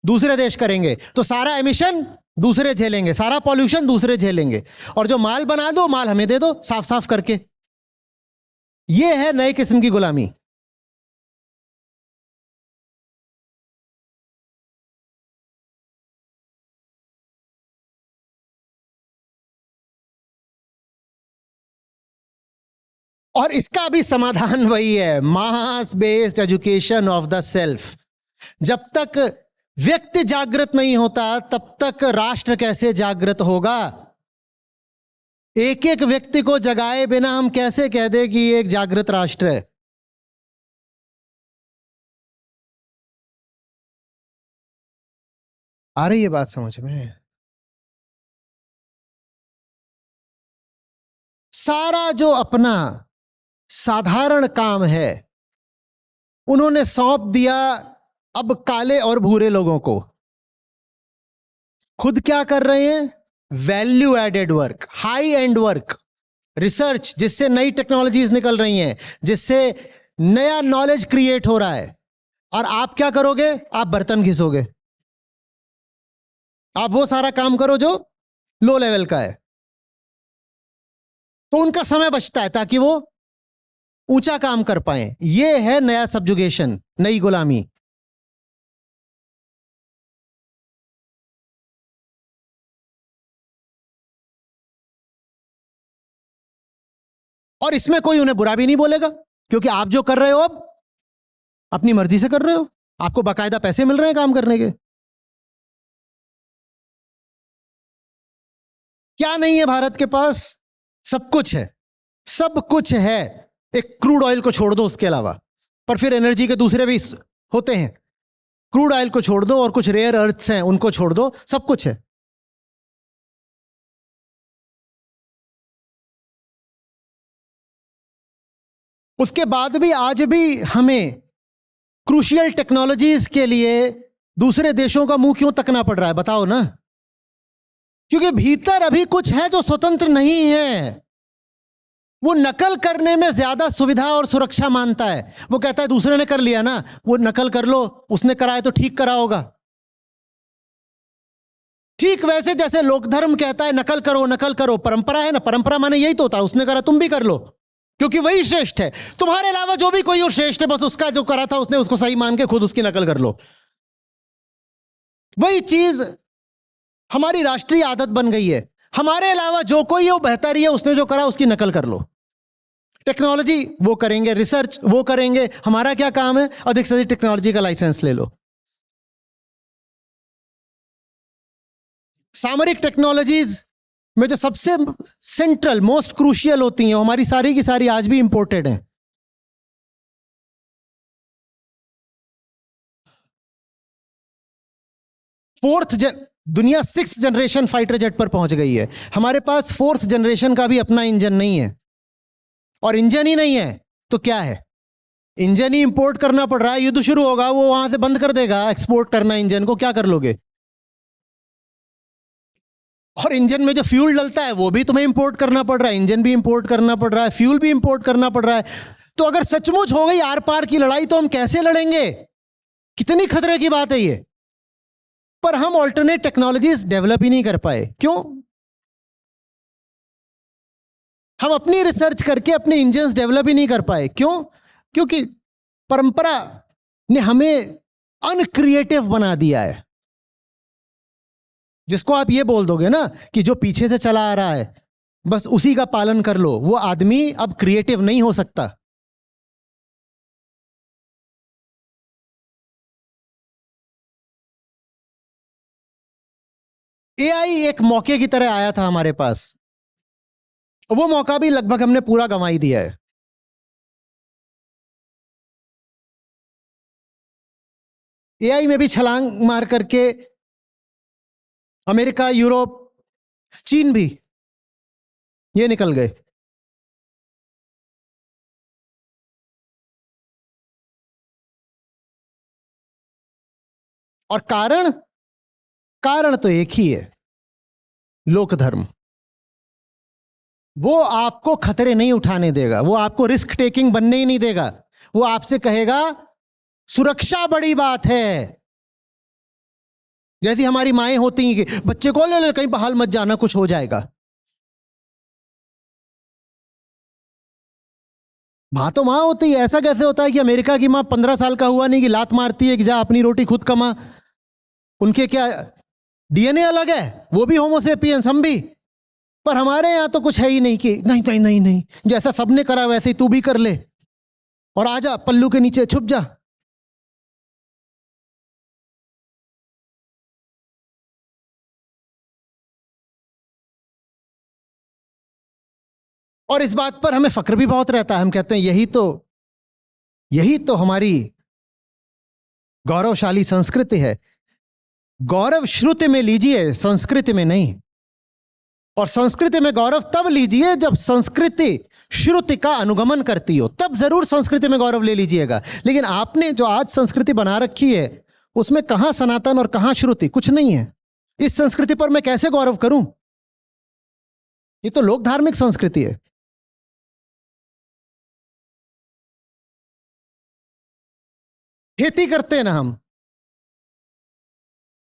दूसरे देश करेंगे तो सारा एमिशन दूसरे झेलेंगे, सारा पॉल्यूशन दूसरे झेलेंगे, और जो माल बना दो माल हमें दे दो साफ साफ करके। यह है नए किस्म की गुलामी। और इसका भी समाधान वही है, मास based education of the self. जब तक व्यक्ति जागृत नहीं होता तब तक राष्ट्र कैसे जागृत होगा? एक एक व्यक्ति को जगाए बिना हम कैसे कह दे कि ये एक जागृत राष्ट्र है? आ रही है बात समझ में? सारा जो अपना साधारण काम है उन्होंने सौंप दिया अब काले और भूरे लोगों को। खुद क्या कर रहे हैं? Value added work, high end work, research, जिससे नई टेक्नोलॉजीज निकल रही हैं, जिससे नया नॉलेज क्रिएट हो रहा है। और आप क्या करोगे? आप बर्तन घिसोगे, आप वो सारा काम करो जो लो लेवल का है। तो उनका समय बचता है ताकि वो ऊंचा काम कर पाए। ये है नया सब्जुगेशन, नई गुलामी। और इसमें कोई उन्हें बुरा भी नहीं बोलेगा, क्योंकि आप जो कर रहे हो अब अपनी मर्जी से कर रहे हो, आपको बाकायदा पैसे मिल रहे हैं काम करने के। क्या नहीं है भारत के पास? सब कुछ है, सब कुछ है। एक क्रूड ऑयल को छोड़ दो उसके अलावा, पर फिर एनर्जी के दूसरे भी होते हैं। क्रूड ऑयल को छोड़ दो और कुछ रेयर अर्थ्स हैं उनको छोड़ दो, सब कुछ है। उसके बाद भी आज भी हमें क्रूशियल टेक्नोलॉजीज के लिए दूसरे देशों का मुंह क्यों तकना पड़ रहा है? बताओ ना। क्योंकि भीतर अभी कुछ है जो स्वतंत्र नहीं है। वो नकल करने में ज्यादा सुविधा और सुरक्षा मानता है। वो कहता है दूसरे ने कर लिया ना, वो नकल कर लो, उसने कराया तो ठीक करा होगा। ठीक वैसे जैसे लोकधर्म कहता है नकल करो नकल करो, परंपरा है ना, परंपरा माने यही तो होता है, उसने करा तुम भी कर लो क्योंकि वही श्रेष्ठ है। तुम्हारे अलावा जो भी कोई और श्रेष्ठ है, बस उसका जो करा था उसने उसको सही मान के खुद उसकी नकल कर लो। वही चीज हमारी राष्ट्रीय आदत बन गई है। हमारे अलावा जो कोई है वो बेहतर ही है, उसने जो करा उसकी नकल कर लो। टेक्नोलॉजी वो करेंगे, रिसर्च वो करेंगे, हमारा क्या काम है? अधिक से अधिक टेक्नोलॉजी का लाइसेंस ले लो। सामरिक टेक्नोलॉजीज में जो सबसे सेंट्रल मोस्ट क्रूशियल होती हैं, हमारी सारी की सारी आज भी इंपोर्टेड हैं। दुनिया 6th जनरेशन फाइटर जेट पर पहुंच गई है। हमारे पास 4th जनरेशन का भी अपना इंजन नहीं है। और इंजन ही नहीं है तो क्या है? इंजन ही इंपोर्ट करना पड़ रहा है। युद्ध शुरू होगा, वो वहां से बंद कर देगा एक्सपोर्ट करना इंजन को, क्या कर लोगे? और इंजन में जो फ्यूल डलता है वो भी तुम्हें इंपोर्ट करना पड़ रहा है, इंजन भी इंपोर्ट करना पड़ रहा है, फ्यूल भी इंपोर्ट करना पड़ रहा है। तो अगर सचमुच हो गई आर पार की लड़ाई तो हम कैसे लड़ेंगे? कितनी खतरे की बात है ये। पर हम ऑल्टरनेट टेक्नोलॉजीज डेवलप ही नहीं कर पाए। क्यों? हम अपनी रिसर्च करके अपने इंजन्स डेवलप ही नहीं कर पाए। क्यों? क्योंकि परंपरा ने हमें अनक्रिएटिव बना दिया है। जिसको आप ये बोल दोगे ना कि जो पीछे से चला आ रहा है बस उसी का पालन कर लो, वो आदमी अब क्रिएटिव नहीं हो सकता। एआई एक मौके की तरह आया था हमारे पास, वो मौका भी लगभग हमने पूरा गंवा ही दिया है। एआई में भी छलांग मार करके अमेरिका, यूरोप, चीन भी ये निकल गए। और कारण तो एक ही है, लोक धर्म। वो आपको खतरे नहीं उठाने देगा, वो आपको रिस्क टेकिंग बनने ही नहीं देगा। वो आपसे कहेगा सुरक्षा बड़ी बात है, जैसी हमारी माएँ होती हैं कि बच्चे को ले कहीं बाहर मत जाना, कुछ हो जाएगा। माँ तो माँ होती है। ऐसा कैसे होता है कि अमेरिका की माँ 15 साल का हुआ नहीं कि लात मारती है कि जा अपनी रोटी खुद कमा? उनके क्या डीएनए अलग है? वो भी होमोसेपियंस, हम भी। पर हमारे यहां तो कुछ है ही नहीं कि नहीं नहीं नहीं नहीं, जैसा सबने करा वैसे ही तू भी कर ले और आजा पल्लू के नीचे छुप जा। और इस बात पर हमें फक्र भी बहुत रहता है। हम कहते हैं यही तो हमारी गौरवशाली संस्कृति है। गौरव श्रुति में लीजिए, संस्कृति में नहीं। और संस्कृति में गौरव तब लीजिए जब संस्कृति श्रुति का अनुगमन करती हो, तब जरूर संस्कृति में गौरव ले लीजिएगा। लेकिन आपने जो आज संस्कृति बना रखी है उसमें कहां सनातन और कहां श्रुति? कुछ नहीं है। इस संस्कृति पर मैं कैसे गौरव करूं? ये तो लोक धार्मिक संस्कृति है। खेती करते हैं ना हम,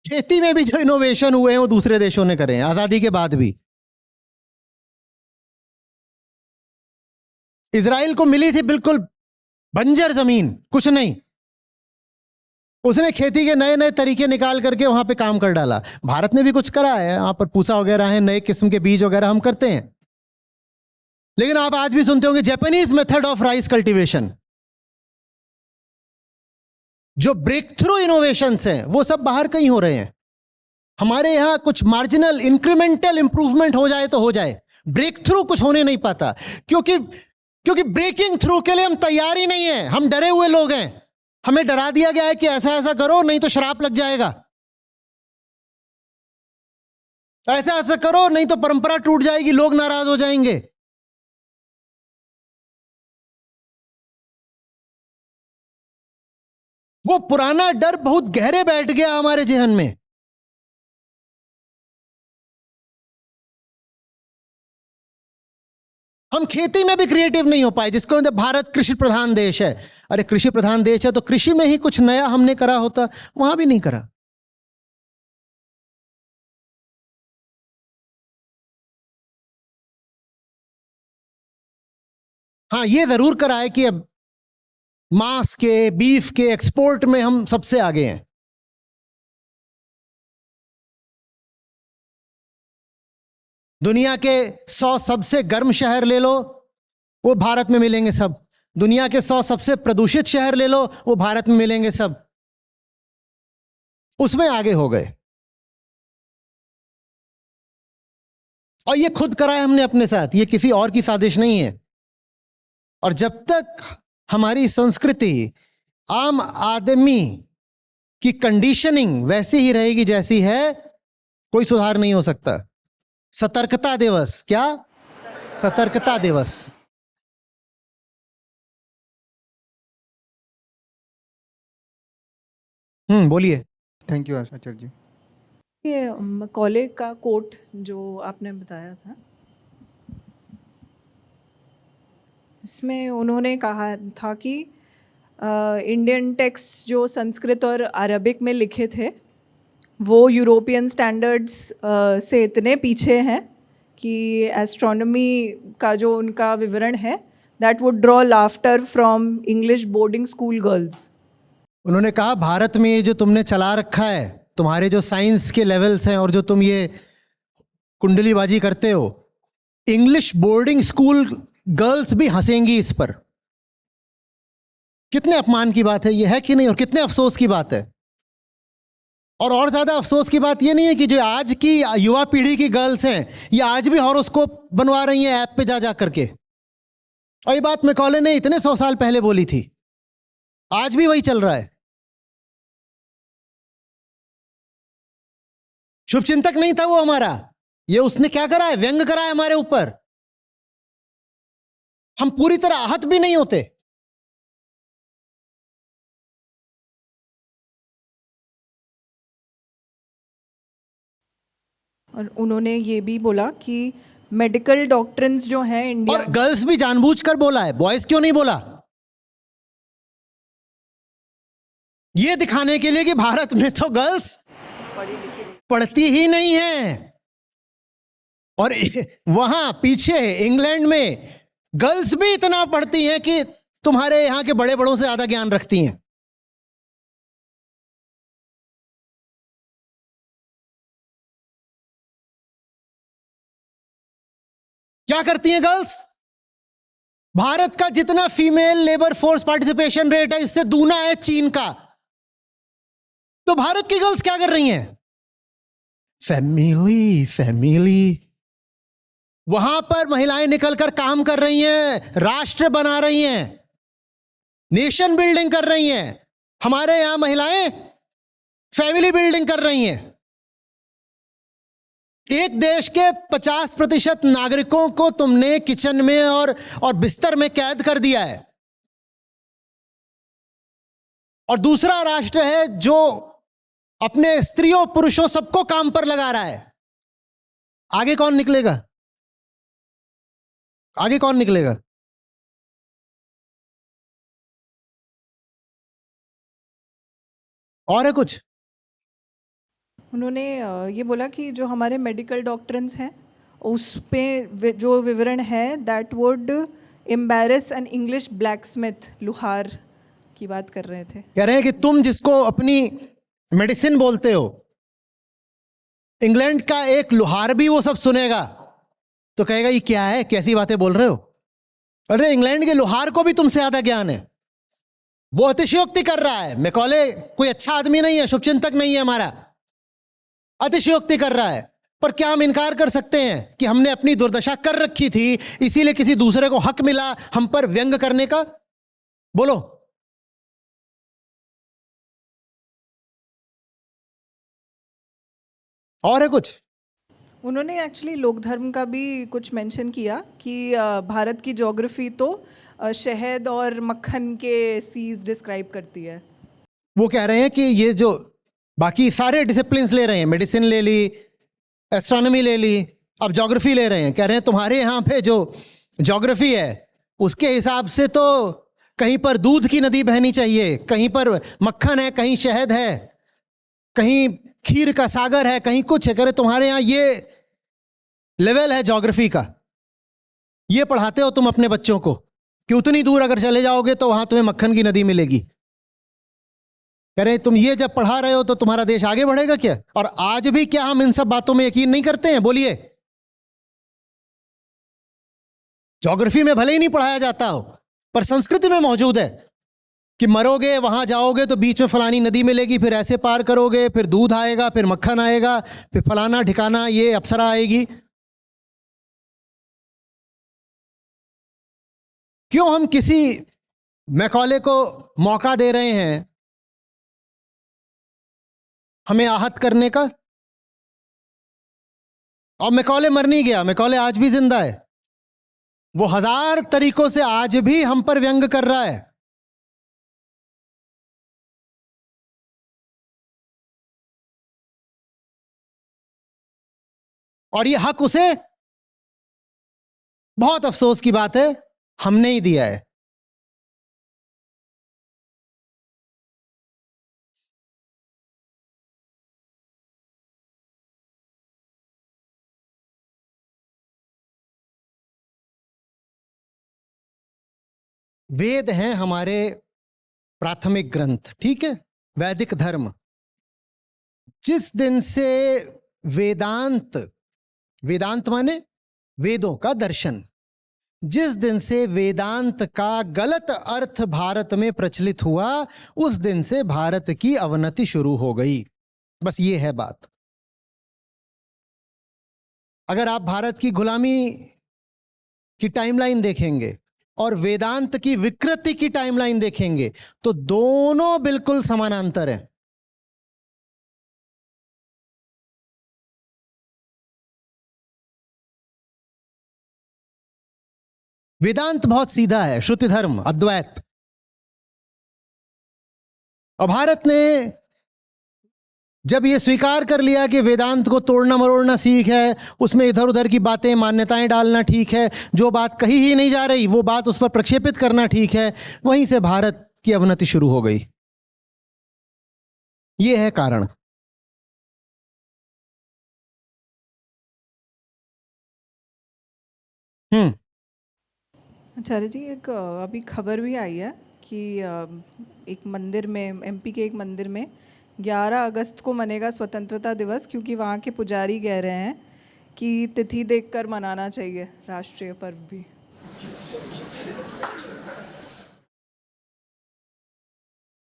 खेती में भी जो इनोवेशन हुए हैं वो दूसरे देशों ने करे हैं, आजादी के बाद भी। इजराइल को मिली थी बिल्कुल बंजर जमीन, कुछ नहीं, उसने खेती के नए नए तरीके निकाल करके वहां पे काम कर डाला। भारत ने भी कुछ करा है, वहां पर पूसा वगैरह है, नए किस्म के बीज वगैरह हम करते हैं। लेकिन आप आज भी सुनते होंगे Japanese method of rice cultivation. जो ब्रेक थ्रू इनोवेशंस हैं वो सब बाहर कहीं हो रहे हैं। हमारे यहां कुछ मार्जिनल इंक्रीमेंटल इंप्रूवमेंट हो जाए तो हो जाए, ब्रेक थ्रू कुछ होने नहीं पाता। क्योंकि ब्रेकिंग थ्रू के लिए हम तैयार ही नहीं है। हम डरे हुए लोग हैं। हमें डरा दिया गया है कि ऐसा ऐसा करो नहीं तो श्राप लग जाएगा, ऐसा ऐसा करो नहीं तो परंपरा टूट जाएगी, लोग नाराज हो जाएंगे। वो पुराना डर बहुत गहरे बैठ गया हमारे जहन में। हम खेती में भी क्रिएटिव नहीं हो पाए, जिसको मतलब भारत कृषि प्रधान देश है। अरे कृषि प्रधान देश है तो कृषि में ही कुछ नया हमने करा होता, वहां भी नहीं करा। हाँ, ये जरूर करा है कि अब मांस के, बीफ के एक्सपोर्ट में हम सबसे आगे हैं। दुनिया के 100 सबसे गर्म शहर ले लो, वो भारत में मिलेंगे सब। दुनिया के 100 सबसे प्रदूषित शहर ले लो, वो भारत में मिलेंगे सब। उसमें आगे हो गए। और ये खुद कराया हमने अपने साथ, ये किसी और की साजिश नहीं है। और जब तक हमारी संस्कृति आम आदमी की कंडीशनिंग वैसी ही रहेगी जैसी है, कोई सुधार नहीं हो सकता। सतर्कता दिवस, क्या? सतर्कता दिवस। बोलिए। थैंक यू आचार्य जी। ये मकौले का कोट जो आपने बताया था, इसमें उन्होंने कहा था कि इंडियन टेक्स्ट जो संस्कृत और अरबिक में लिखे थे वो यूरोपियन स्टैंडर्ड्स से इतने पीछे हैं कि एस्ट्रोनॉमी का जो उनका विवरण है that would draw laughter from English boarding school girls. उन्होंने कहा भारत में ये जो तुमने चला रखा है, तुम्हारे जो साइंस के लेवल्स हैं और जो तुम ये कुंडलीबाजी करते हो, इंग्लिश बोर्डिंग स्कूल गर्ल्स भी हंसेंगी इस पर। कितने अपमान की बात है ये, है कि नहीं? और कितने अफसोस की बात है। और ज्यादा अफसोस की बात ये नहीं है कि जो आज की युवा पीढ़ी की गर्ल्स हैं ये आज भी हॉरोस्कोप बनवा रही हैं ऐप पे जा करके। और ये बात मैकॉले ने इतने 100 साल पहले बोली थी, आज भी वही चल रहा है। शुभचिंतक नहीं था वो हमारा, ये उसने क्या करा है? व्यंग करा है हमारे ऊपर। हम पूरी तरह आहत भी नहीं होते। और उन्होंने ये भी बोला कि मेडिकल डॉक्ट्रिन्स जो हैं इंडिया, और गर्ल्स भी जानबूझकर बोला है, बॉयज क्यों नहीं बोला? ये दिखाने के लिए कि भारत में तो गर्ल्स पढ़ी लिखी नहीं। पढ़ती ही नहीं है। और वहां पीछे इंग्लैंड में गर्ल्स भी इतना पढ़ती हैं कि तुम्हारे यहां के बड़े बड़ों से ज्यादा ज्ञान रखती हैं। क्या करती हैं गर्ल्स? भारत का जितना female labour force participation rate है इससे दूना है चीन का। तो भारत की गर्ल्स क्या कर रही हैं? Family family. वहां पर महिलाएं निकलकर काम कर रही हैं, राष्ट्र बना रही हैं, नेशन बिल्डिंग कर रही हैं। हमारे यहां महिलाएं फैमिली बिल्डिंग कर रही हैं। एक देश के 50% नागरिकों को तुमने किचन में और बिस्तर में कैद कर दिया है। और दूसरा राष्ट्र है जो अपने स्त्रियों पुरुषों सबको काम पर लगा रहा है। आगे कौन निकलेगा? आगे कौन निकलेगा? और है कुछ? उन्होंने ये बोला कि जो हमारे मेडिकल डॉक्ट्रिन्स हैं उस पे जो विवरण है that would embarrass an English blacksmith, लुहार की बात कर रहे थे। कह रहे हैं कि तुम जिसको अपनी मेडिसिन बोलते हो, इंग्लैंड का एक लुहार भी वो सब सुनेगा तो कहेगा ये क्या है, कैसी बातें बोल रहे हो। अरे इंग्लैंड के लुहार को भी तुमसे ज्यादा ज्ञान है। वो अतिशयोक्ति कर रहा है। मैकॉले कोई अच्छा आदमी नहीं है, शुभचिंतक नहीं है हमारा, अतिशयोक्ति कर रहा है। पर क्या हम इनकार कर सकते हैं कि हमने अपनी दुर्दशा कर रखी थी, इसीलिए किसी दूसरे को हक मिला हम पर व्यंग करने का? बोलो। और है कुछ? उन्होंने एक्चुअली लोक धर्म का भी कुछ मेंशन किया कि भारत की ज्योग्राफी तो शहद और मक्खन के सीज डिस्क्राइब करती है। वो कह रहे हैं कि ये जो बाकी सारे डिसिप्लिन्स ले रहे हैं, मेडिसिन ले ली, एस्ट्रोनॉमी ले ली, अब ज्योग्राफी ले रहे हैं। कह रहे हैं तुम्हारे यहाँ पे जो ज्योग्राफी है उसके हिसाब से तो कहीं पर दूध की नदी बहनी चाहिए, कहीं पर मक्खन है, कहीं शहद है, कहीं खीर का सागर है, कहीं कुछ है। कह रहे तुम्हारे यहाँ ये लेवल है ज्योग्राफी का, ये पढ़ाते हो तुम अपने बच्चों को कि उतनी दूर अगर चले जाओगे तो वहां तुम्हें मक्खन की नदी मिलेगी। कह रहे तुम ये जब पढ़ा रहे हो तो तुम्हारा देश आगे बढ़ेगा क्या? और आज भी क्या हम इन सब बातों में यकीन नहीं करते हैं? बोलिए। ज्योग्राफी में भले ही नहीं पढ़ाया जाता हो पर संस्कृति में मौजूद है कि मरोगे, वहां जाओगे तो बीच में फलानी नदी मिलेगी, फिर ऐसे पार करोगे, फिर दूध आएगा, फिर मक्खन आएगा, फिर फलाना ठिकाना ये अप्सरा आएगी। क्यों हम किसी मैकॉले को मौका दे रहे हैं हमें आहत करने का? और मैकॉले मर नहीं गया, मैकॉले आज भी जिंदा है। वो 1000 तरीकों से आज भी हम पर व्यंग कर रहा है। और ये हक उसे, बहुत अफसोस की बात है, हमने ही दिया है। वेद हैं हमारे प्राथमिक ग्रंथ, ठीक है, वैदिक धर्म। जिस दिन से वेदांत, वेदांत माने वेदों का दर्शन, जिस दिन से वेदांत का गलत अर्थ भारत में प्रचलित हुआ उस दिन से भारत की अवनति शुरू हो गई। बस ये है बात। अगर आप भारत की गुलामी की टाइमलाइन देखेंगे और वेदांत की विकृति की टाइमलाइन देखेंगे तो दोनों बिल्कुल समानांतर हैं। वेदांत बहुत सीधा है, श्रुति धर्म, अद्वैत। और भारत ने जब ये स्वीकार कर लिया कि वेदांत को तोड़ना मरोड़ना सीख है, उसमें इधर उधर की बातें, मान्यताएं डालना ठीक है, जो बात कही ही नहीं जा रही वो बात उस पर प्रक्षेपित करना ठीक है, वहीं से भारत की अवनति शुरू हो गई। ये है कारण। आचार्य जी, एक अभी खबर भी आई है कि एक मंदिर में, एमपी के एक मंदिर में 11 अगस्त को मनेगा स्वतंत्रता दिवस, क्योंकि वहाँ के पुजारी कह रहे हैं कि तिथि देखकर मनाना चाहिए राष्ट्रीय पर्व भी।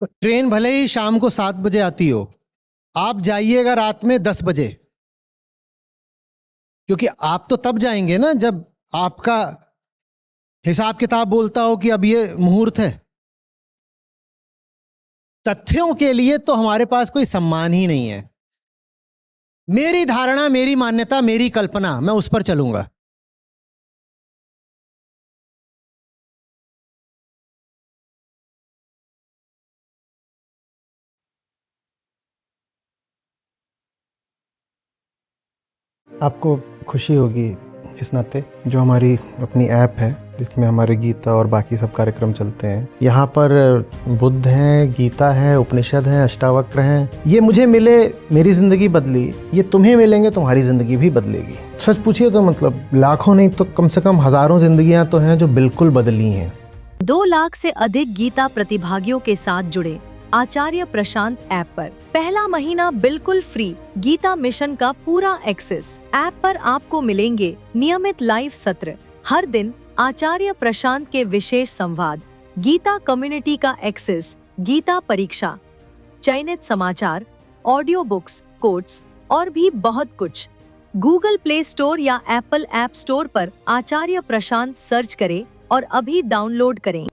ट्रेन भले ही शाम को 7 बजे आती हो, आप जाइएगा रात में 10 बजे, क्योंकि आप तो तब जाएंगे ना जब आपका हिसाब किताब बोलता हो कि अब ये मुहूर्त है। तथ्यों के लिए तो हमारे पास कोई सम्मान ही नहीं है। मेरी धारणा, मेरी मान्यता, मेरी कल्पना, मैं उस पर चलूंगा। आपको खुशी होगी इस नाते जो हमारी अपनी ऐप है जिसमें हमारे गीता और बाकी सब कार्यक्रम चलते हैं, यहाँ पर बुद्ध हैं, गीता है, उपनिषद हैं, अष्टावक्र हैं। ये मुझे मिले, मेरी ज़िंदगी बदली, ये तुम्हें मिलेंगे, तुम्हारी ज़िंदगी भी बदलेगी। सच पूछिए तो मतलब लाखों नहीं तो कम से कम हज़ारों ज़िंदगियाँ तो हैं जो बिल्कुल बदली हैं। 2 लाख से अधिक गीता प्रतिभागियों के साथ जुड़े आचार्य प्रशांत ऐप पर पहला महीना बिल्कुल फ्री गीता मिशन का पूरा एक्सेस। ऐप पर आपको मिलेंगे नियमित लाइव सत्र, हर दिन आचार्य प्रशांत के विशेष संवाद, गीता कम्युनिटी का एक्सेस, गीता परीक्षा, चयनित समाचार, ऑडियो बुक्स, कोट्स और भी बहुत कुछ। गूगल प्ले स्टोर या एप्पल ऐप स्टोर पर आचार्य प्रशांत सर्च करें और अभी डाउनलोड करें।